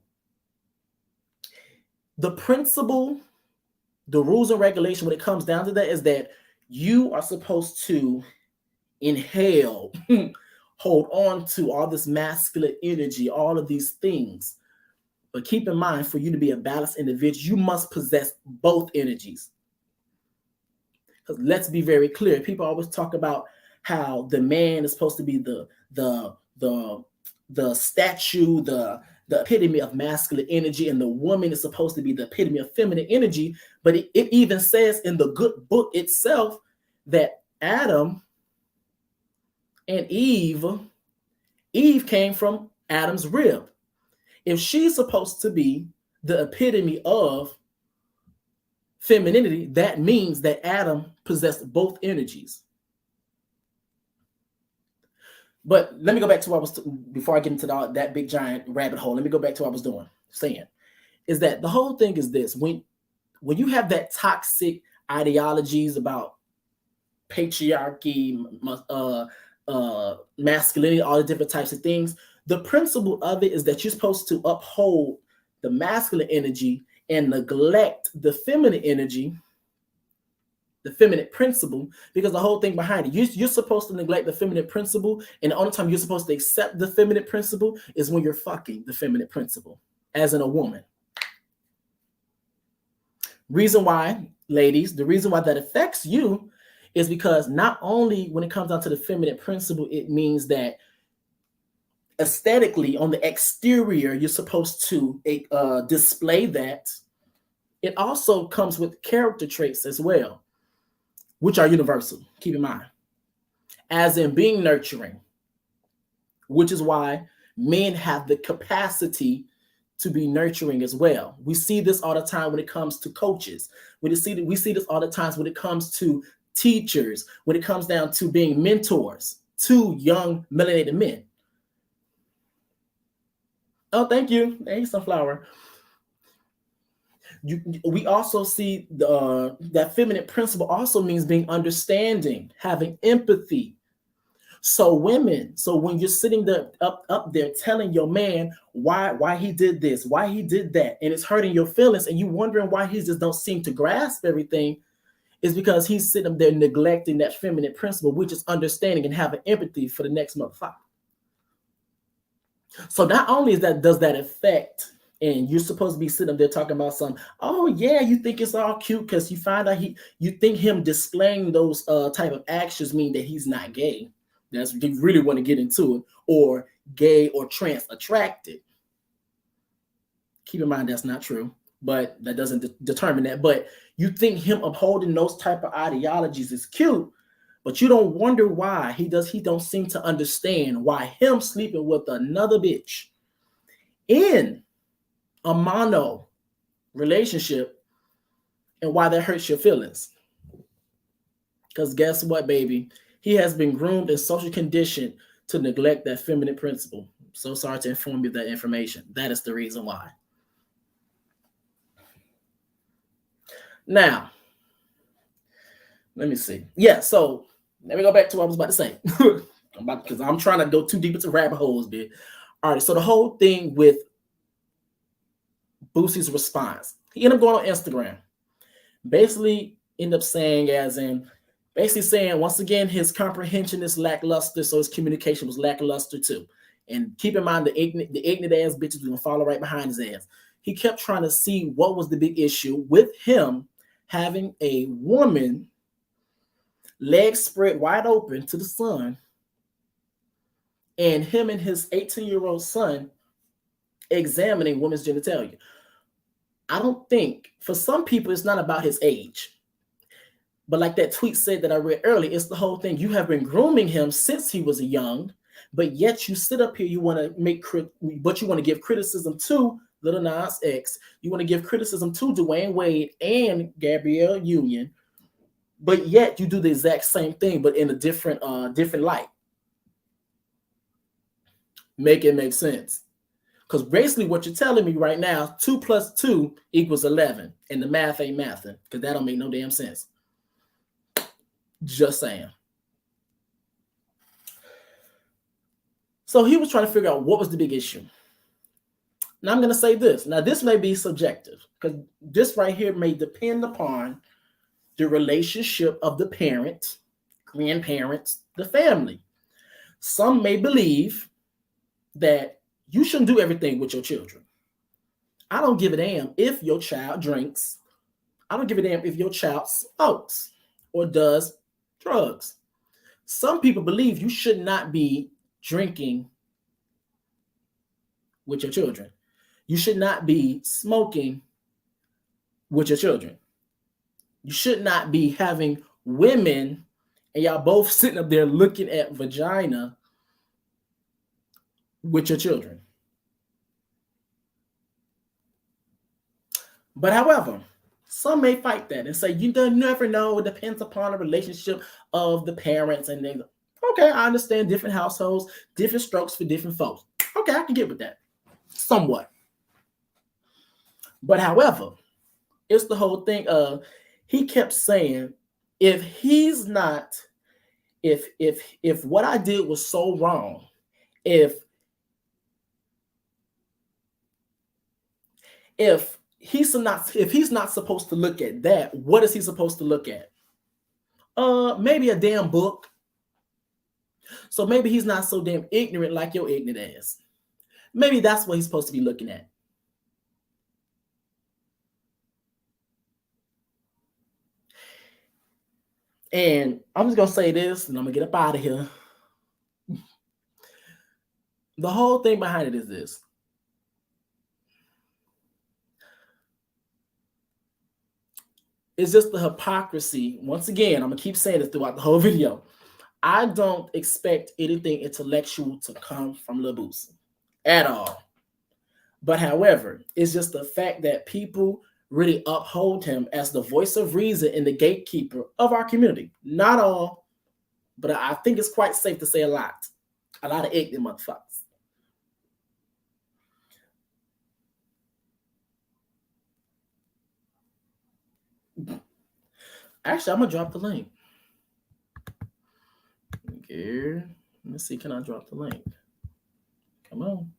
The principle, the rules and regulation when it comes down to that is that you are supposed to inhale, hold on to all this masculine energy, all of these things. But keep in mind, for you to be a balanced individual, you must possess both energies. Because let's be very clear, people always talk about how the man is supposed to be the statue, the epitome of masculine energy, and the woman is supposed to be the epitome of feminine energy. But it even says in the good book itself that Adam and Eve came from Adam's rib. If she's supposed to be the epitome of femininity, that means that Adam possessed both energies. But let me go back to what I was, before I get into that big giant rabbit hole, let me go back to what I was saying, is that the whole thing is this: when you have that toxic ideologies about patriarchy, masculinity, all the different types of things, the principle of it is that you're supposed to uphold the masculine energy and neglect the feminine energy, the feminine principle, because the whole thing behind it, you're supposed to neglect the feminine principle, and the only time you're supposed to accept the feminine principle is when you're fucking the feminine principle, as in a woman. Reason why, ladies, the reason why that affects you is because not only when it comes down to the feminine principle, it means that aesthetically on the exterior, you're supposed to display that. It also comes with character traits as well, which are universal, keep in mind, as in being nurturing, which is why men have the capacity to be nurturing as well. We see this all the time when it comes to coaches. We see this all the time when it comes to teachers, when it comes down to being mentors to young melanated men. Oh, thank you. Hey, Sunflower. We also see that feminine principle also means being understanding, having empathy. So women, when you're sitting there up there telling your man why he did this, why he did that, and it's hurting your feelings, and you wondering why he just don't seem to grasp everything, is because he's sitting there neglecting that feminine principle, which is understanding and having empathy for the next motherfucker. So not only does that affect, and you're supposed to be sitting there talking about something, oh yeah, you think it's all cute because you find out you think him displaying those type of actions mean that he's not gay. That's what you really want to get into it, or gay or trans attracted. Keep in mind that's not true, but that doesn't determine that. But you think him upholding those type of ideologies is cute, but you don't wonder why he don't seem to understand why him sleeping with another bitch in a mono relationship and why that hurts your feelings. Because guess what, baby? He has been groomed and social conditioned to neglect that feminine principle. So sorry to inform you of that information. That is the reason why. Now, let me see. Yeah, so let me go back to what I was about to say. Because I'm trying to go too deep into rabbit holes, bitch. All right, so the whole thing with Boosie's response, he ended up going on Instagram. Basically, ended up saying, once again, his comprehension is lackluster, so his communication was lackluster too. And keep in mind, the ignorant ass bitches gonna follow right behind his ass. He kept trying to see what was the big issue with him having a woman legs spread wide open to the sun, and him and his 18-year-old son examining women's genitalia. I don't think, for some people, it's not about his age. But like that tweet said that I read earlier, it's the whole thing. You have been grooming him since he was young, but yet you sit up here, you want to give criticism to Lil Nas X. You want to give criticism to Dwayne Wade and Gabrielle Union, but yet you do the exact same thing, but in a different light. Make it make sense. Because basically what you're telling me right now, 2 + 2 = 11. And the math ain't mathing, because that don't make no damn sense. Just saying. So he was trying to figure out what was the big issue. Now I'm going to say this. Now this may be subjective, because this right here may depend upon the relationship of the parent, grandparents, the family. Some may believe that you shouldn't do everything with your children. I don't give a damn if your child drinks. I don't give a damn if your child smokes or does drugs. Some people believe you should not be drinking with your children. You should not be smoking with your children. You should not be having women and y'all both sitting up there looking at vagina with your children. But however, Some may fight that and say, you don't never know. It depends upon the relationship of the parents. And then, okay, I understand different households, different strokes for different folks. Okay, I can get with that somewhat. But however, it's the whole thing of he kept saying, if he's not, if what I did was so wrong, if he's not supposed to look at that, what is he supposed to look at? Maybe a damn book. So maybe he's not so damn ignorant like your ignorant ass. Maybe that's what he's supposed to be looking at. And I'm just gonna say this, and I'm gonna get up out of here. The whole thing behind it is this. It's just the hypocrisy. Once again, I'm gonna keep saying this throughout the whole video. I don't expect anything intellectual to come from Lil Boosie at all. But however, it's just the fact that people really uphold him as the voice of reason and the gatekeeper of our community. Not all, but I think it's quite safe to say a lot. A lot of ignorant motherfuckers. Actually, I'm gonna drop the link. Here, let's see. Can I drop the link? Come on.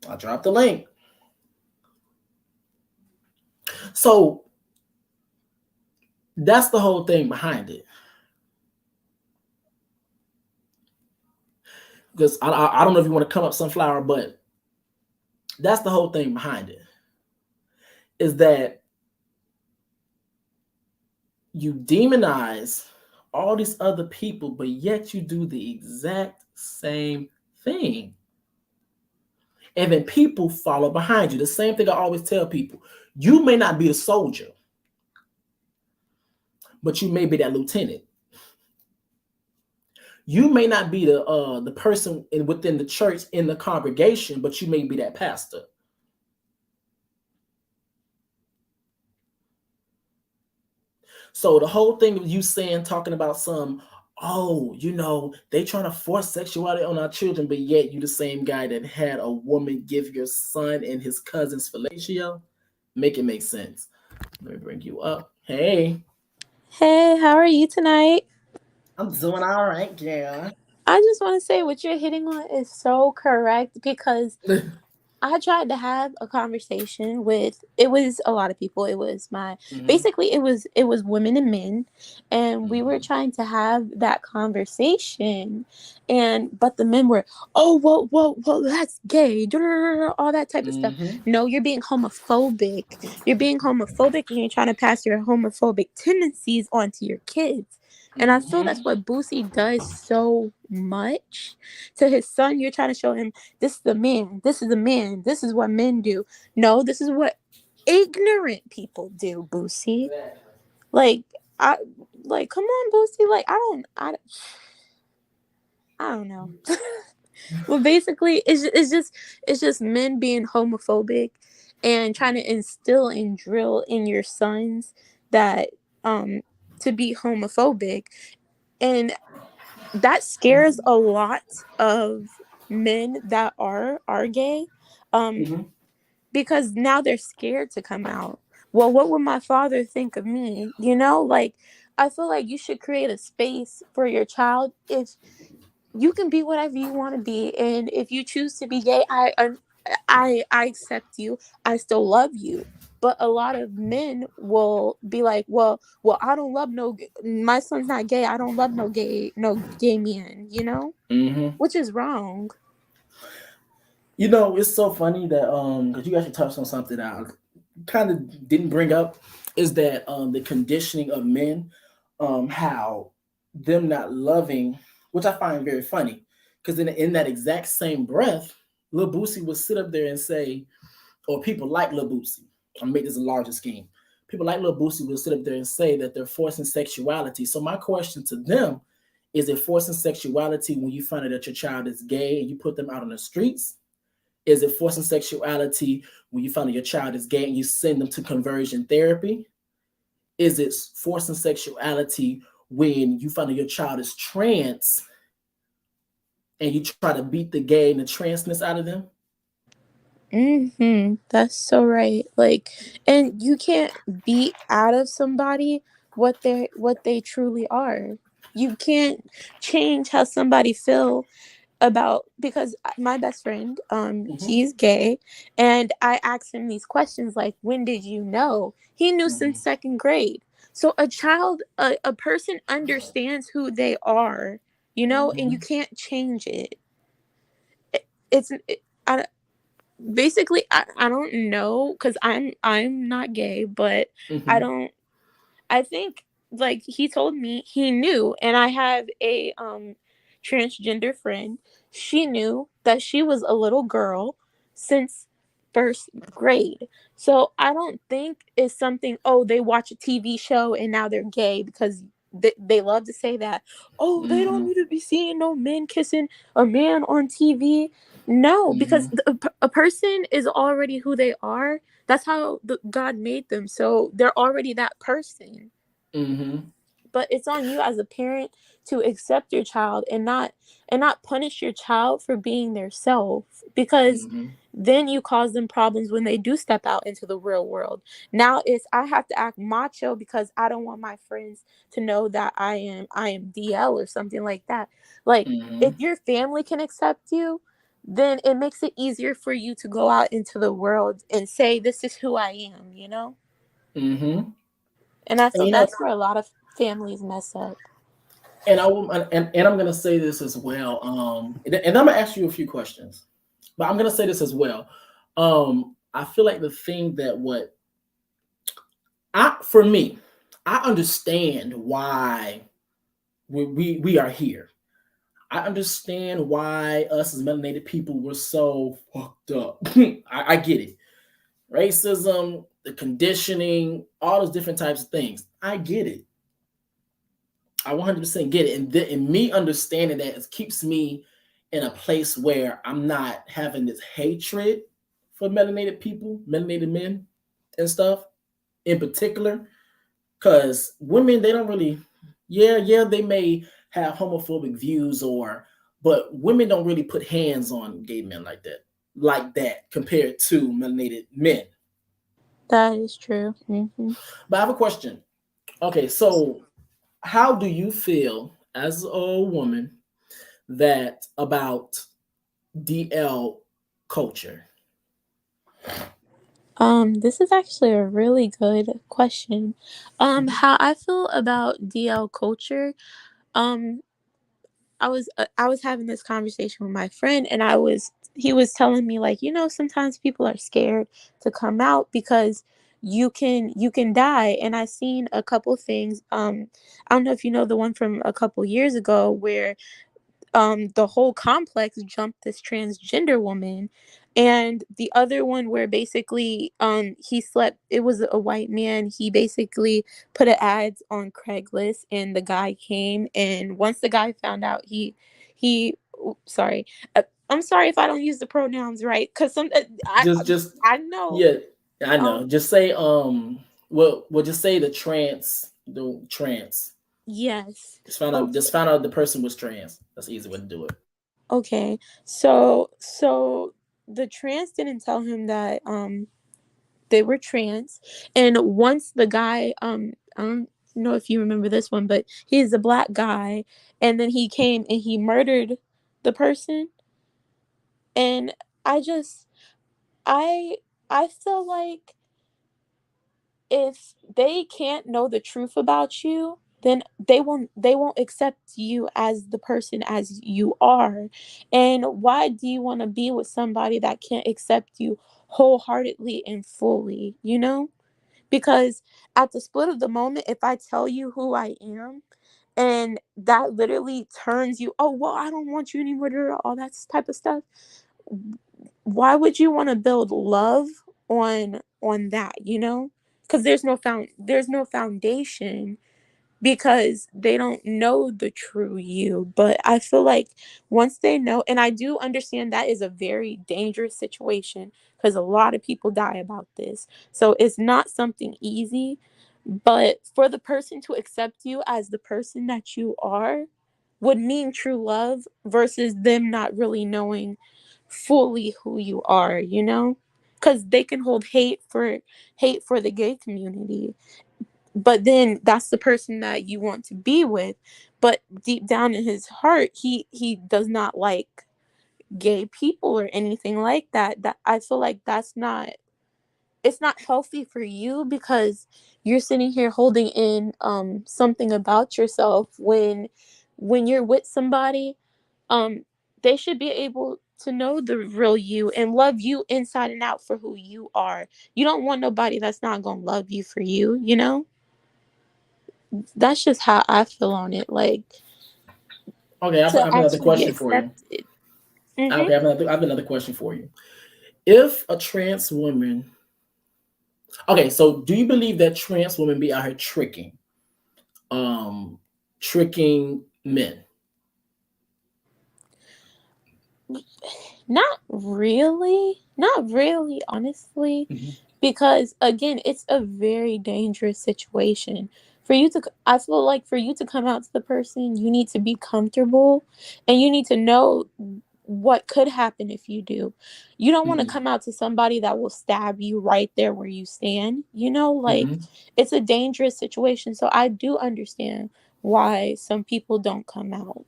I dropped the link. So that's the whole thing behind it. Because I don't know if you want to come up, Sunflower, but that's the whole thing behind it. Is that you demonize all these other people, but yet you do the exact same thing. And then people follow behind you. The same thing I always tell people. You may not be a soldier, but you may be that lieutenant. You may not be the person within the church in the congregation, but you may be that pastor. So the whole thing of you talking about some, oh, they trying to force sexuality on our children, but yet you the same guy that had a woman give your son and his cousins fellatio. Make it make sense. Let me bring you up. Hey. Hey, how are you tonight? I'm doing all right, girl. I just want to say what you're hitting on is so correct because I tried to have a conversation with it was a lot of people. It was basically it was women and men, and we were trying to have that conversation, but the men were, oh, whoa, that's gay, all that type of stuff. No, you're being homophobic. You're being homophobic, and you're trying to pass your homophobic tendencies onto your kids. And I feel that's what Boosie does so much to his son. You're trying to show him this is a man. This is a man. This is what men do. No, this is what ignorant people do, Boosie. Like, come on, Boosie. Like, I don't know. Well, basically, it's just men being homophobic and trying to instill and drill in your sons that to be homophobic, and that scares a lot of men that are gay, because now they're scared to come out. Well, what would my father think of me? Like, I feel like you should create a space for your child. If you can be whatever you want to be, and if you choose to be gay, I accept you. I still love you. But a lot of men will be like, well, I don't love my son's not gay. I don't love no gay man, which is wrong. It's so funny that because you actually touched on something that I kind of didn't bring up, is that the conditioning of men, how them not loving, which I find very funny, because in that exact same breath, Lil Boosie would sit up there and say, or people like Lil Boosie, I'll make this a larger scheme. People like Lil Boosie will sit up there and say that they're forcing sexuality. So my question to them is it forcing sexuality when you find out that your child is gay and you put them out on the streets? Is it forcing sexuality when you find out your child is gay and you send them to conversion therapy? Is it forcing sexuality when you find out your child is trans and you try to beat the gay and the transness out of them? That's so right. Like, and you can't beat out of somebody what they truly are. You can't change how somebody feel about, because my best friend, Mm-hmm. he's gay, and I asked him these questions like, when did you know? He knew since Mm-hmm. second grade. So a person understands who they are, and you Mm-hmm. can't change it. It's I, basically I don't know, because I'm not gay, but I Mm-hmm. don't I think, like, he told me he knew, and I have a transgender friend. She knew that she was a little girl since first grade. So I don't think it's something, oh, they watch a TV show and now they're gay, because they love to say that, oh, they don't Mm-hmm. need to be seeing no men kissing a man on TV. No, because Mm-hmm. a person is already who they are. That's how God made them. So they're already that person. Mm-hmm. But it's on you as a parent to accept your child, and not punish your child for being their self, because Mm-hmm. then you cause them problems when they do step out into the real world. Now it's, I have to act macho because I don't want my friends to know that I am DL or something like that. Like, if Mm-hmm. your family can accept you, then it makes it easier for you to go out into the world and say, this is who I am. Mm-hmm. And that's And you know, that's where a lot of families mess up. and I will, and I'm gonna say this as well. And I'm gonna ask you a few questions, but I'm gonna say this as well. I feel like the thing that what I for me, I understand why we are here. I understand why us as melanated people were so fucked up. I get it. Racism, the conditioning, all those different types of things. I get it. I 100% get it. And me understanding that it keeps me in a place where I'm not having this hatred for melanated people, melanated men and stuff in particular. Because women, they don't really, yeah, they may have homophobic views but women don't really put hands on gay men like that compared to melanated men. That is true. But I have a question. Okay, so how do you feel as a woman that about DL culture? This is actually a really good question. How I feel about DL culture. Um, I was having this conversation with my friend, and he was telling me, like, sometimes people are scared to come out because you can die. And I seen a couple things. I don't know if you know the one from a couple years ago where the whole complex jumped this transgender woman, and the other one where basically he slept, it was a white man, he basically put an ads on Craigslist, and the guy came, and once the guy found out, he sorry, I'm sorry if I don't use the pronouns right, because some Just I know. yeah, I um know. Just say we'll just say the trans. yes. Just found out the person was trans. That's the easy way to do it. Okay, so the trans didn't tell him that they were trans, and once the guy, I don't know if you remember this one, but he's a black guy, and then he came and he murdered the person. And I just I I feel like if they can't know the truth about you, then they won't accept you as the person as you are. And why do you want to be with somebody that can't accept you wholeheartedly and fully? Because at the split of the moment, if I tell you who I am, and that literally turns you, oh, well, I don't want you anymore, all that type of stuff, why would you want to build love on that? Because there's no foundation because they don't know the true you. But I feel like once they know, and I do understand that is a very dangerous situation because a lot of people die about this. So it's not something easy. But for the person to accept you as the person that you are would mean true love versus them not really knowing fully who you are, you know? Because they can hold hate for the gay community, but then that's the person that you want to be with, but deep down in his heart he does not like gay people or anything like that. That I feel like that's not, it's not healthy for you because you're sitting here holding in something about yourself when you're with somebody. um they should be able to know the real you and love you inside and out for who you are. You don't want nobody that's not gonna love you for you, you know? That's just how I feel on it. Like, Okay, to I have another actually be question for you. accepted. Mm-hmm. Okay, I have another question for you. If a trans woman, okay, so do you believe that trans women be out here um, tricking men? Not really, honestly, Mm-hmm. because again, it's a very dangerous situation. For you to, I feel like for you to come out to the person, you need to be comfortable and you need to know what could happen if you do. You don't want to Mm-hmm. come out to somebody that will stab you right there where you stand, you know? Like, Mm-hmm. it's a dangerous situation. So I do understand why some people don't come out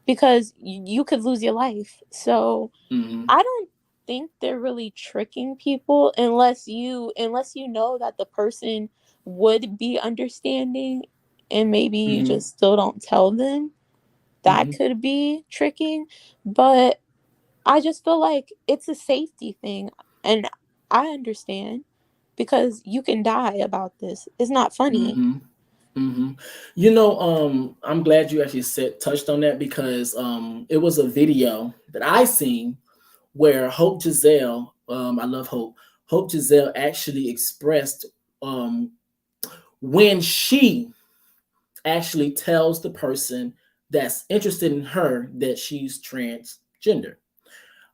because you could lose your life. So Mm-hmm. I don't think they're really tricking people unless you know that the person would be understanding and maybe you Mm-hmm. just still don't tell them. That Mm-hmm. could be tricking, but I just feel like it's a safety thing and I understand because you can die about this. It's not funny. Mm-hmm. Mm-hmm. You know, I'm glad you actually said touched on that because it was a video that I seen where Hope Giselle, I love Hope. Hope Giselle actually expressed um when she actually tells the person that's interested in her that she's transgender.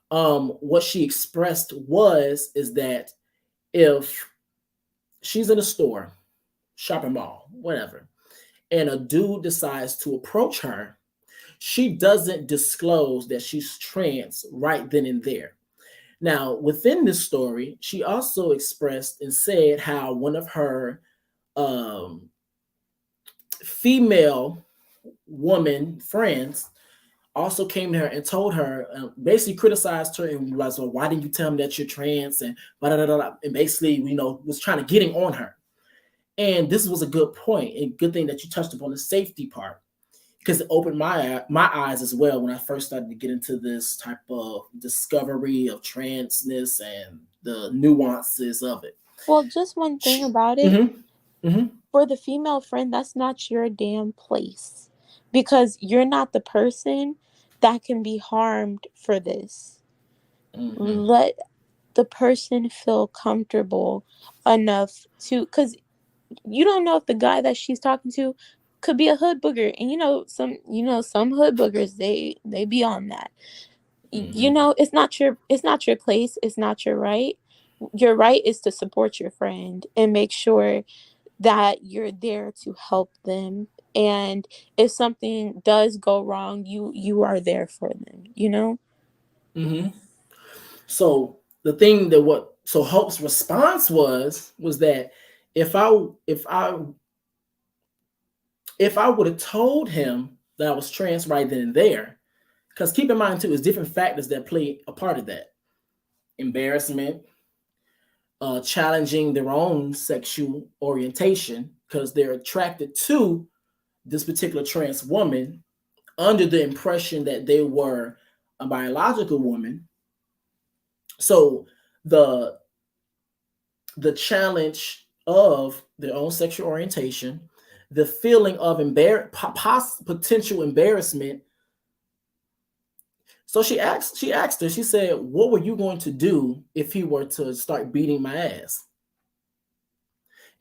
What she expressed was is that if she's in a store, shopping mall, whatever, and a dude decides to approach her, she doesn't disclose that she's trans right then and there. Now, within this story, she also expressed and said how one of her um, female woman friends also came to her and told her, basically criticized her and was, well, why didn't you tell me that you're trans and blah, blah, blah, blah, and basically, was trying to getting on her. And this was a good point and good thing that you touched upon the safety part because it opened my eyes as well when I first started to get into this type of discovery of transness and the nuances of it. Well, just one thing about it, Mm-hmm. Mm-hmm. for the female friend, that's not your damn place because you're not the person that can be harmed for this. Mm-hmm. Let the person feel comfortable enough to, because you don't know if the guy that she's talking to could be a hood booger, and some hood boogers, they be on that. You Mm-hmm. know, it's not your place, it's not your right. Your right is to support your friend and make sure that you're there to help them, and if something does go wrong, you are there for them, you know? Mm-hmm. So the thing that what so Hope's response was that if I if I if I would have told him that I was trans right then and there, because keep in mind too, it's different factors that play a part of that. Embarrassment, challenging their own sexual orientation because they're attracted to this particular trans woman under the impression that they were a biological woman. So the the challenge of their own sexual orientation, the feeling of potential embarrassment. So she asked her, she said, what were you going to do if he were to start beating my ass?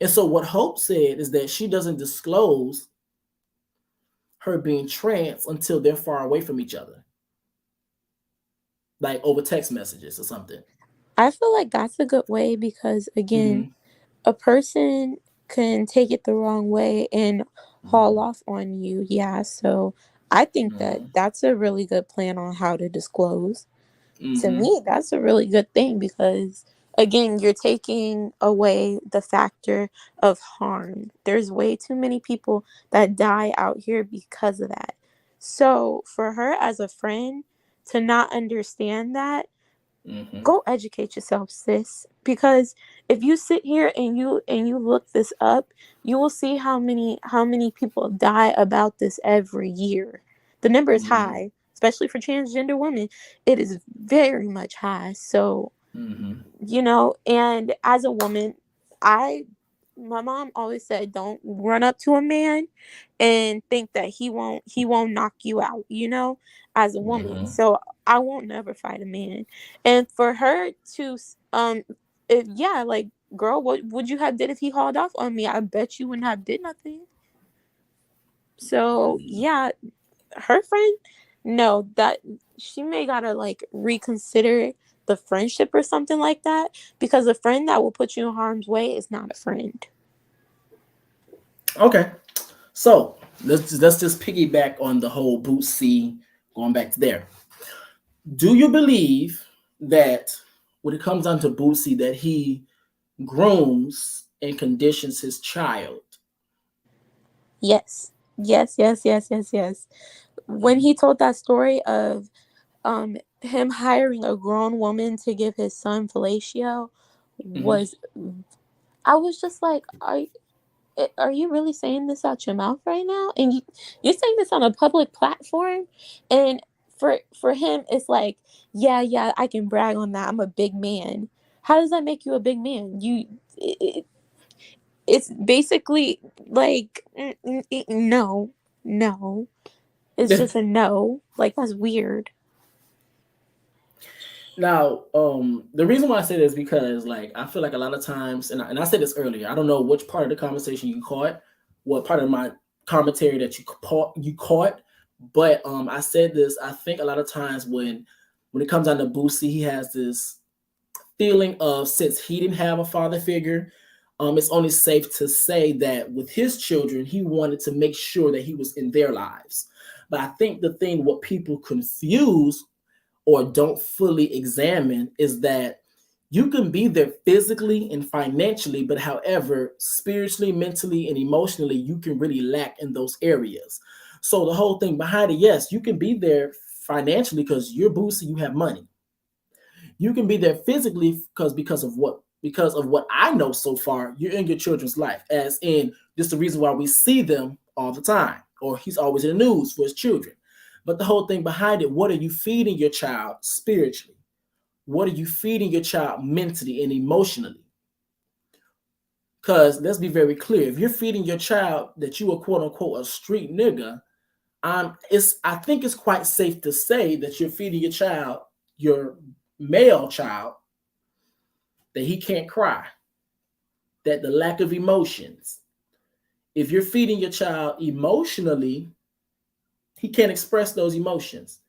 And so what Hope said is that she doesn't disclose her being trans until they're far away from each other, like over text messages or something. I feel like that's a good way because, again, Mm-hmm. a person can take it the wrong way and haul Mm-hmm. off on you. Yeah, so I think that Mm-hmm. that's a really good plan on how to disclose. To Mm-hmm. me, that's a really good thing because, again, you're taking away the factor of harm. There's way too many people that die out here because of that. So, for her as a friend to not understand that, Mm-hmm. go educate yourself, sis, because if you sit here and you look this up, you will see how many people die about this every year. The number is Mm-hmm. high, especially for transgender women. It is very much high. So, Mm-hmm. and as a woman, I my mom always said don't run up to a man and think that he won't knock you out, as a woman. Mm-hmm. So I won't never fight a man. And for her to if yeah, like, girl, what would you have did if he hauled off on me? I bet you wouldn't have did nothing. So yeah, her friend, no, that she may gotta like reconsider the friendship or something like that, because a friend that will put you in harm's way is not a friend. Okay. So let's just piggyback on the whole Boosie, going back to there. Do you believe that when it comes down to Boosie that he grooms and conditions his child? Yes. Yes, yes, yes, yes, yes. When he told that story of him hiring a grown woman to give his son fellatio, Mm-hmm. was I was just like, are you really saying this out your mouth right now? And you're saying this on a public platform? And for him, it's like, yeah, yeah, I can brag on that. I'm a big man. How does that make you a big man? It's basically like, no, no. It's just a no. Like, that's weird. Now, the reason why I say this is because, like, I feel like a lot of times, and I said this earlier. I don't know which part of the conversation you caught, what part of my commentary that you caught, but I said this. I think a lot of times when it comes down to Boosie, he has this feeling of since he didn't have a father figure, it's only safe to say that with his children, he wanted to make sure that he was in their lives. But I think the thing what people confuse or don't fully examine is that you can be there physically and financially, but however, spiritually, mentally, and emotionally, you can really lack in those areas. So the whole thing behind it, yes, you can be there financially because you're boosting, you have money. You can be there physically because of what I know so far, you're in your children's life. As in, this is the reason why we see them all the time, or he's always in the news for his children. But the whole thing behind it, what are you feeding your child spiritually? What are you feeding your child mentally and emotionally? Because let's be very clear, if you're feeding your child that you are quote unquote a street nigga, I think it's quite safe to say that you're feeding your child, your male child, that he can't cry, that the lack of emotions. If you're feeding your child emotionally, he can't express those emotions.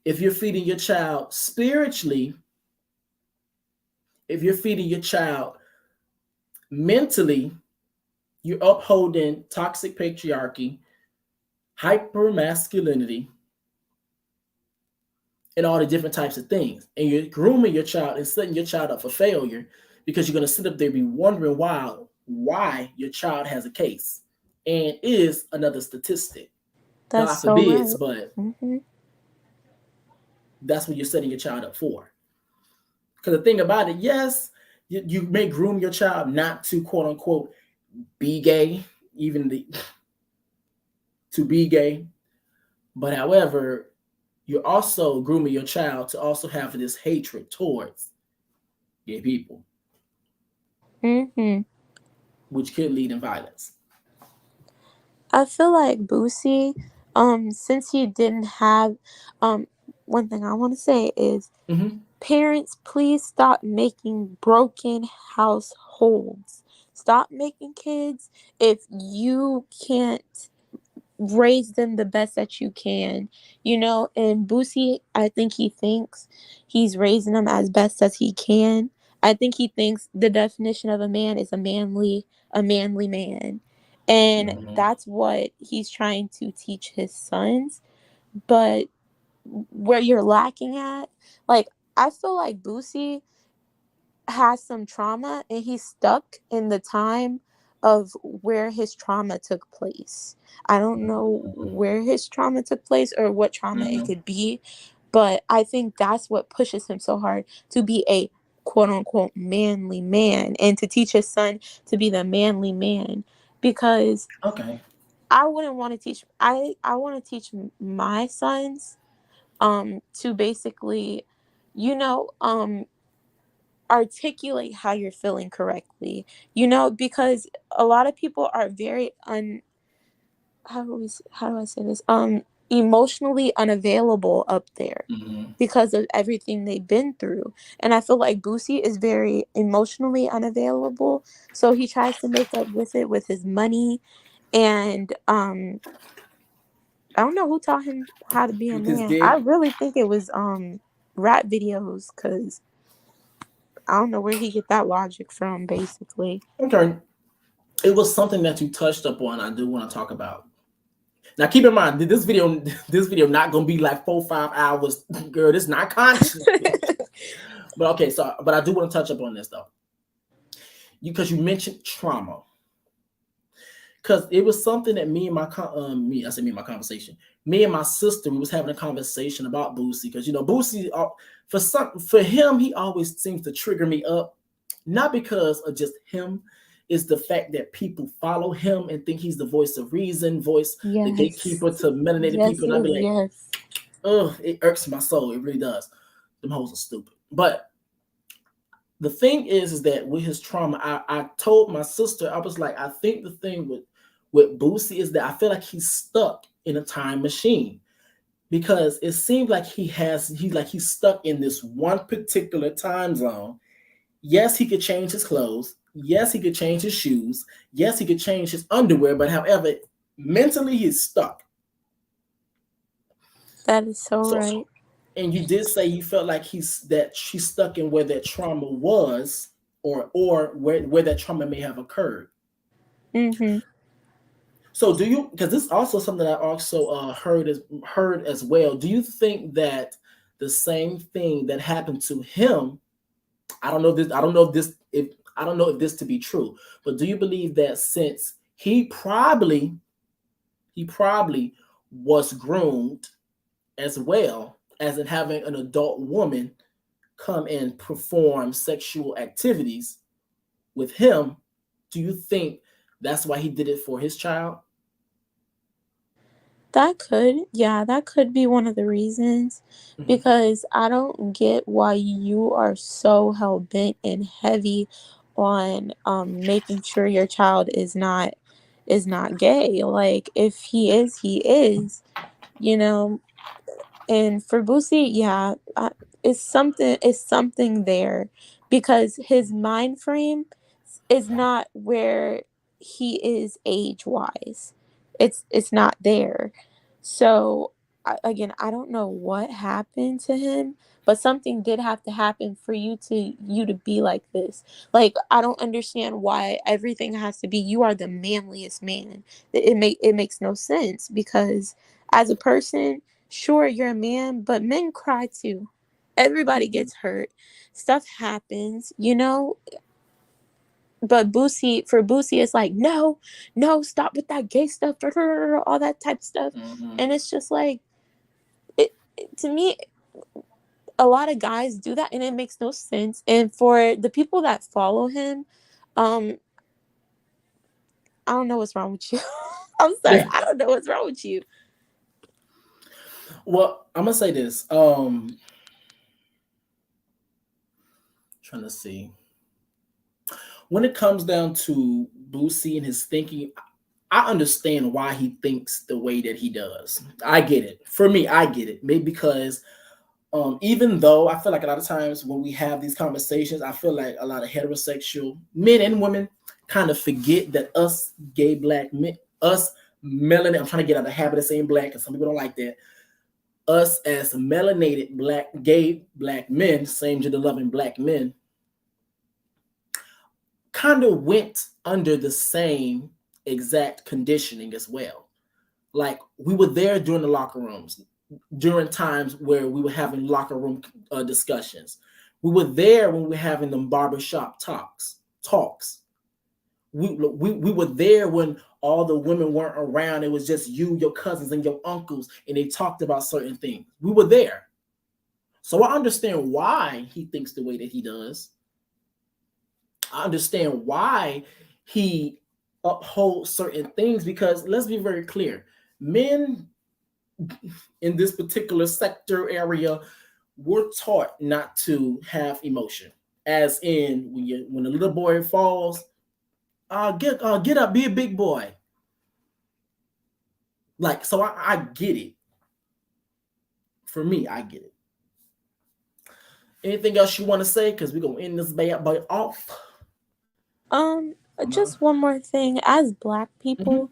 If you're feeding your child spiritually, if you're feeding your child mentally, you're upholding toxic patriarchy, hyper masculinity, and all the different types of things. And you're grooming your child and setting your child up for failure because you're going to sit up there and be wondering why your child has a case and is another statistic. That's God so forbids, right. but Hmm. that's what you're setting your child up for. Because the thing about it, yes, you may groom your child not to quote unquote be gay, even to be gay, but however, you're also grooming your child to also have this hatred towards gay people, Hmm. which could lead in violence. I feel like Boosie, since he didn't have, um, one thing I want to say is, Mm-hmm. parents, please stop making broken households. stop making kids if you can't raise them the best that you can, And Boosie, I think he thinks he's raising them as best as he can. I think he thinks the definition of a man is a manly man. And Mm-hmm. that's what he's trying to teach his sons. But where you're lacking at, like, I feel like Boosie has some trauma and he's stuck in the time of where his trauma took place. I don't know where his trauma took place or what trauma it Mm-hmm. could be, but I think that's what pushes him so hard to be a quote unquote manly man and to teach his son to be the manly man, because Okay. I wouldn't want to teach I want to teach my sons to basically, you know um articulate how you're feeling correctly, because a lot of people are very how do I say this, emotionally unavailable up there Mm-hmm. because of everything they've been through. And I feel like Boosie is very emotionally unavailable, so he tries to make up with it with his money. And I don't know who taught him how to be a With his man. I dick. really think it was rap videos, because I don't know where he get that logic from, basically. Okay. It was something that you touched upon. I do want to talk about. Now, keep in mind, this video not gonna be like 4 5 hours, girl. This not conscious. But okay, so but I do want to touch up on this though, because you mentioned trauma. Because it was something that me and my me I said me and my conversation, me and my sister, we was having a conversation about Boosie, because Boosie, for him, he always seems to trigger me up, not because of just him. Is the fact that people follow him and think he's the voice of reason, the Yes. gatekeeper to melanated Yes, people, and I'd be yes, like, yes. ugh, it irks my soul. It really does. Them hoes are stupid. But the thing is that with his trauma, I told my sister, I was like, I think the thing with Boosie is that I feel like he's stuck in a time machine, because it seems like he's stuck in this one particular time zone. Yes, he could change his clothes. Yes, he could change his shoes. Yes, he could change his underwear. But however, mentally he's stuck. That is so So, right. and you did say you felt like she's stuck in where that trauma was, or where that trauma may have occurred. Mm-hmm. So do you, because this is also something I also heard as well. Do you think that the same thing that happened to him, I don't know if this to be true, but do you believe that since he probably was groomed as well as in having an adult woman come and perform sexual activities with him, do you think that's why he did it for his child? That could be one of the reasons, Mhm. because I don't get why you are so hell bent and heavy on making sure your child is not gay. Like, if he is, he is, you know. And for Boosie, yeah, it's something there, because his mind frame is not where he is age wise. It's not there. So again, I don't know what happened to him, but something did have to happen for you to be like this. Like, I don't understand why everything has to be you are the manliest man. It makes no sense, because as a person, sure, you're a man, but men cry too. Everybody gets hurt. Stuff happens. But for Boosie, it's like, no, no, stop with that gay stuff, all that type of stuff. Mhm. And it's just like, to me, a lot of guys do that, and it makes no sense. And for the people that follow him, um, I don't know what's wrong with you. I'm sorry, I don't know what's wrong with you. Well, I'm gonna say this. Trying to see, when it comes down to Boosie and his thinking, I understand why he thinks the way that he does. I get it. For me, I get it. Maybe because even though I feel like a lot of times when we have these conversations, I feel like a lot of heterosexual men and women kind of forget that us gay black men, us melanin, I'm trying to get out of the habit of saying black because some people don't like that. Us as melanated black, gay black men, same gender loving black men, kind of went under the same exact conditioning as well. Like we were there during the locker rooms, during times where we were having locker room discussions. We were there when we were having them barbershop talks. We were there when all the women weren't around. It was just you, your cousins, and your uncles, and they talked about certain things. We were there. So I understand why he thinks the way that he does. I understand why he upholds certain things, because let's be very clear. Men in this particular sector area were taught not to have emotion. As in, when a little boy falls, get up, be a big boy. Like, so I get it. For me, I get it. Anything else you want to say? Because we're gonna end this bad boy off. Just one more thing. As Black Mm-hmm. people,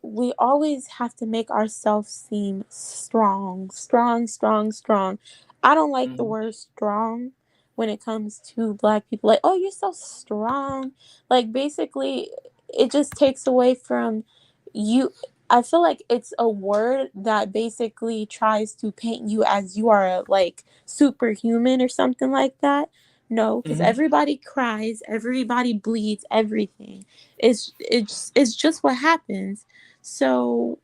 we always have to make ourselves seem strong, strong, strong, strong. I don't like the Mm-hmm. word strong when it comes to Black people. Like, oh, you're so strong. Like, basically, it just takes away from you. I feel like it's a word that basically tries to paint you as you are like superhuman or something like that. No, because Mm-hmm. everybody cries, everybody bleeds, everything. It's just what happens. So,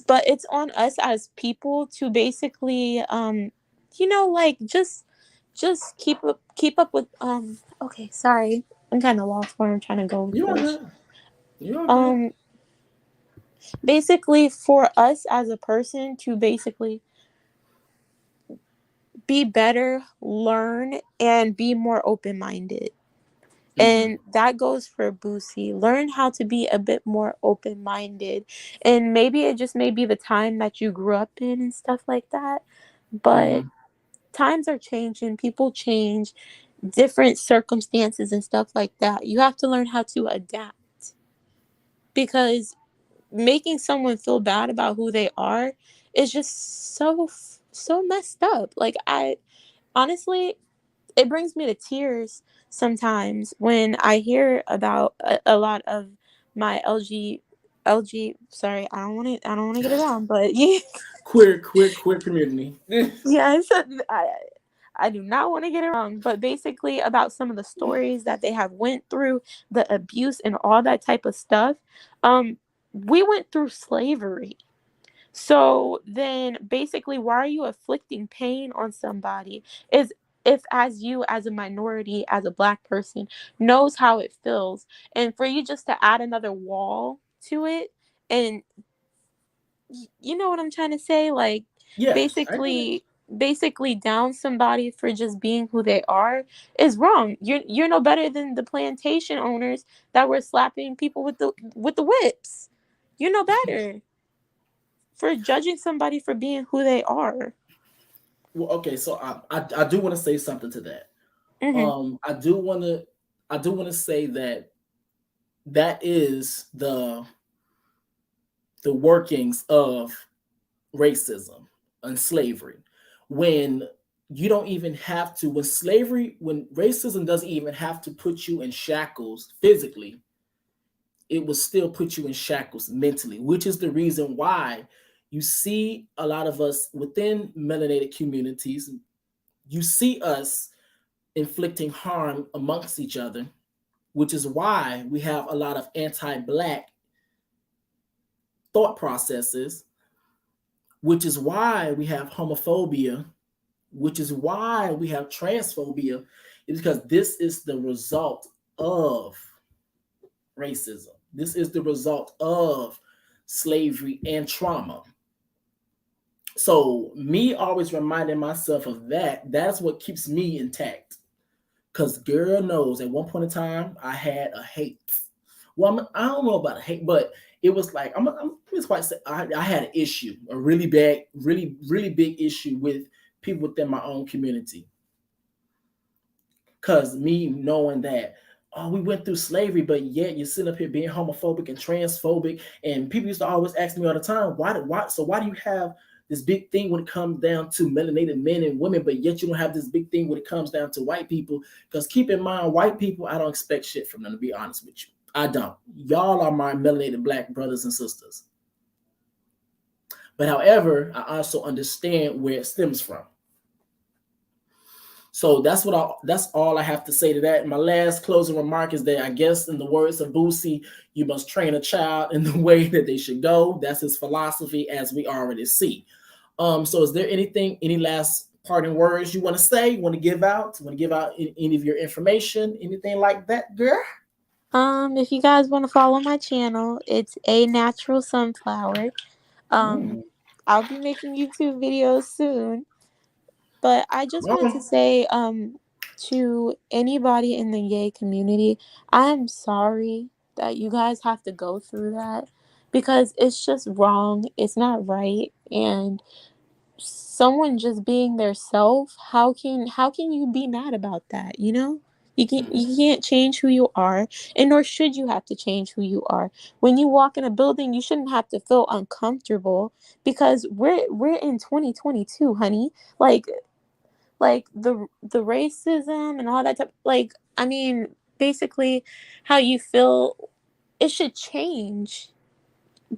but it's on us as people to basically, like just keep up with. Okay, sorry, I'm kind of lost where I'm trying to go with You are this. good. You are good. Um, Basically, for us as a person to basically be better, learn, and be more open minded. Mm-hmm. And that goes for Boosie. Learn how to be a bit more open minded. And maybe it just may be the time that you grew up in and stuff like that. But Mm-hmm. times are changing, people change, different circumstances and stuff like that. You have to learn how to adapt. Because making someone feel bad about who they are is just so messed up. Like, I honestly, it brings me to tears sometimes when I hear about a lot of my LG. Sorry, I don't want to get it wrong, but yeah, Queer community. yeah. I do not want to get it wrong, but basically about some of the stories that they have went through, the abuse and all that type of stuff. Um, we went through slavery. So then basically, why are you inflicting pain on somebody? Is if as you as a minority, as a Black person, knows how it feels, and for you just to add another wall to it, and you know what I'm trying to say, like Yeah, I get it. basically down somebody for just being who they are is wrong. You're no better than the plantation owners that were slapping people with the whips. You're no better for judging somebody for being who they are. Well, okay, so I do want to say something to that. Hmm. I do want to say that that is the workings of racism and slavery. When you don't even have to, when racism doesn't even have to put you in shackles physically, it will still put you in shackles mentally, which is the reason why you see a lot of us within melanated communities, you see us inflicting harm amongst each other, which is why we have a lot of anti-Black thought processes, which is why we have homophobia, which is why we have transphobia, is because this is the result of racism. This is the result of slavery and trauma. So me always reminding myself of that, that's what keeps me intact. Cause girl knows at one point in time I had a hate. Well, I don't know about a hate, but it was like I'm just quite say I had an issue, a really bad, really big issue with people within my own community. Cause me knowing that oh, we went through slavery, but yet you're sitting up here being homophobic and transphobic. And people used to always ask me all the time, why do you have this big thing when it comes down to melanated men and women, but yet you don't have this big thing when it comes down to white people? Because keep in mind, white people, I don't expect shit from them, to be honest with you. I don't. Y'all are my melanated black brothers and sisters. But however, I also understand where it stems from. So that's all I have to say to that. My last closing remark is that I guess in the words of Boosie, you must train a child in the way that they should go. That's his philosophy, as we already see. So is there any last parting words you want to say? You want to give out? Want to give out any of your information? Anything like that, girl? If you guys want to follow my channel, it's a natural sunflower. Um, Mm. I'll be making YouTube videos soon. But I just want to Well, say, to anybody in the gay community, I'm sorry that you guys have to go through that because it's just wrong. It's not right. And someone just being their self, how can you be mad about that, you know? You can't change who you are, and nor should you have to change who you are. When you walk in a building, you shouldn't have to feel uncomfortable because we're in 2022, honey. Like the racism and all that type, like, I mean, basically how you feel, it should change.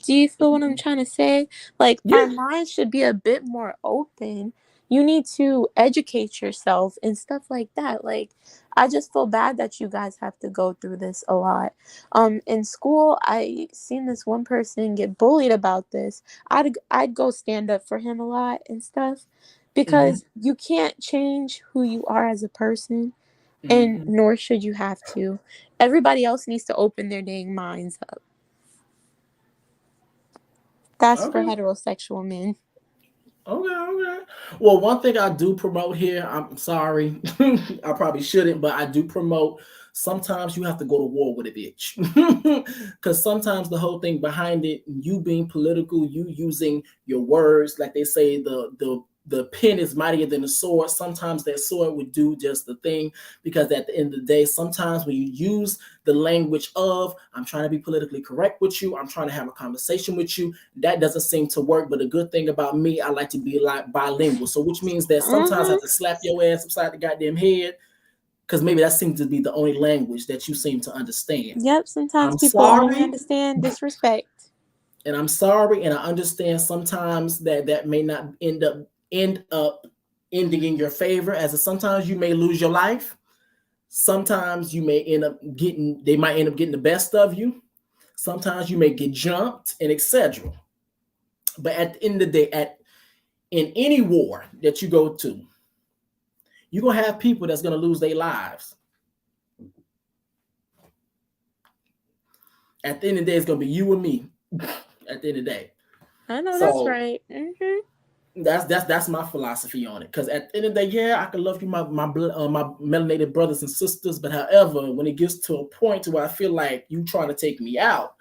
Do you feel what I'm trying to say? Like, our yeah. minds should be a bit more open. You need to educate yourself and stuff like that. Like, I just feel bad that you guys have to go through this a lot. In school, I seen this one person get bullied about this. I'd go stand up for him a lot and stuff Mm-hmm. because you can't change who you are as a person, and Mm-hmm. nor should you have to. Everybody else needs to open their dang minds up. That's for Okay. heterosexual men. Okay, okay. Well, one thing I do promote here, I'm sorry, I probably shouldn't, but I do promote. Sometimes you have to go to war with a bitch, because sometimes the whole thing behind it, you being political, you using your words, like they say, the pen is mightier than the sword. Sometimes that sword would do just the thing, because at the end of the day, sometimes when you use the language of, I'm trying to be politically correct with you, I'm trying to have a conversation with you, that doesn't seem to work. But the good thing about me, I like to be like bilingual. So which means that sometimes I have to Mm-hmm. slap your ass upside the goddamn head, because maybe that seems to be the only language that you seem to understand. Yep, sometimes I'm people only sorry, understand disrespect. and I'm sorry, and I understand sometimes that may not end up ending in your favor, as sometimes you may lose your life. Sometimes you may end up getting, they might end up getting the best of you. Sometimes you may get jumped and etc. But at the end of the day, in any war that you go to, you're gonna have people that's gonna lose their lives. At the end of the day, it's gonna be you and me. At the end of the day, I know that's so right. Mm-hmm. that's my philosophy on it. Because at the end of the day, yeah, I can love you, my melanated brothers and sisters. But however, when it gets to a point to where I feel like you trying to take me out,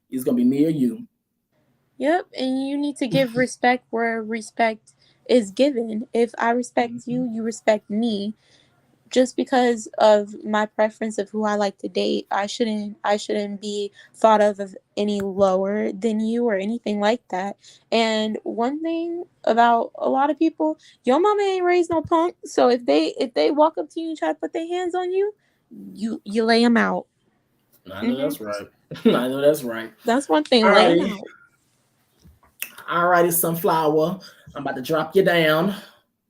it's gonna be me or you. Yep, and you need to give respect where respect is given. If I respect you, Mhm. you respect me. Just because of my preference of who I like to date, I shouldn't be thought of any lower than you or anything like that. And one thing about a lot of people, your mama ain't raised no punk. So if they walk up to you and try to put their hands on you, you lay them out. I know Hmm. that's right. I know that's right. That's one thing. Lay them Alrighty, out. alrighty, sunflower. I'm about to drop you down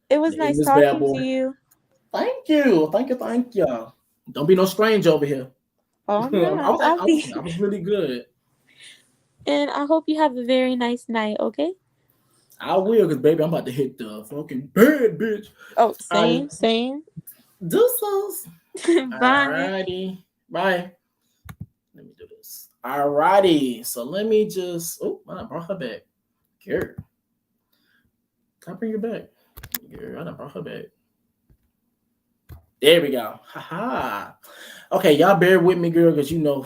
It was in nice this bad talking to boy. you. Thank you, thank you, thank you. Don't be no strange over here. Oh, I'm I not. was, I'll I was, be. I was really good. And I hope you have a very nice night. Okay. I will, cause baby, I'm about to hit the fucking bed, bitch. Oh, Alrighty, same, same. deuces. Bye. Alrighty, bye. Let me do this. Alrighty, so let me just. Oh, I brought her back. Girl, can I bring her back? Girl, I brought her back. There we go. Haha. Okay, y'all bear with me, girl, because you know,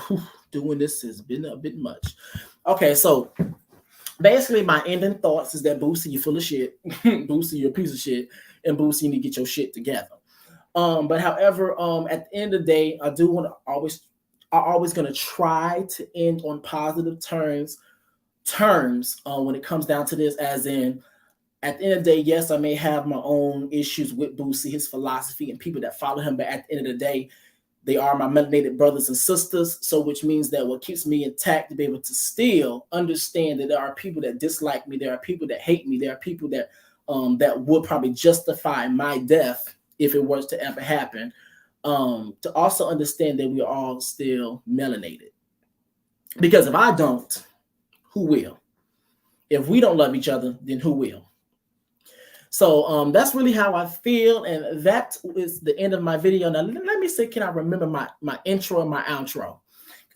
doing this has been a bit much. Okay, so basically, my ending thoughts is that Boosie, you full of shit. Boosie, you're a piece of shit. And Boosie, you need to get your shit together. But however, at the end of the day, I do want to always going to try to end on positive terms when it comes down to this, as in, at the end of the day, yes, I may have my own issues with Boosie, his philosophy, and people that follow him, but at the end of the day, they are my melanated brothers and sisters. So, which means that what keeps me intact to be able to still understand that there are people that dislike me, there are people that hate me, there are people that that would probably justify my death if it was to ever happen. To also understand that we are all still melanated. Because if I don't, who will? If we don't love each other, then who will? So that's really how I feel, and that is the end of my video. Now let me see, can I remember my intro and my outro?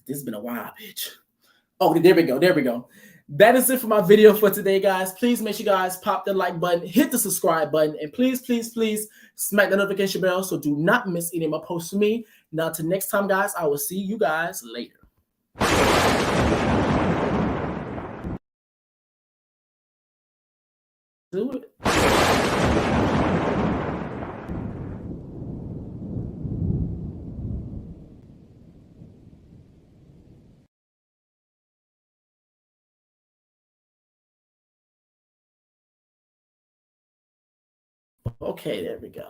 This has been a while, bitch. Oh, there we go. That is it for my video for today, guys. Please make sure you guys pop the like button, hit the subscribe button, and please smack the notification bell so do not miss any of my posts from me. Now, until next time, guys, I will see you guys later. Do it. Okay, there we go.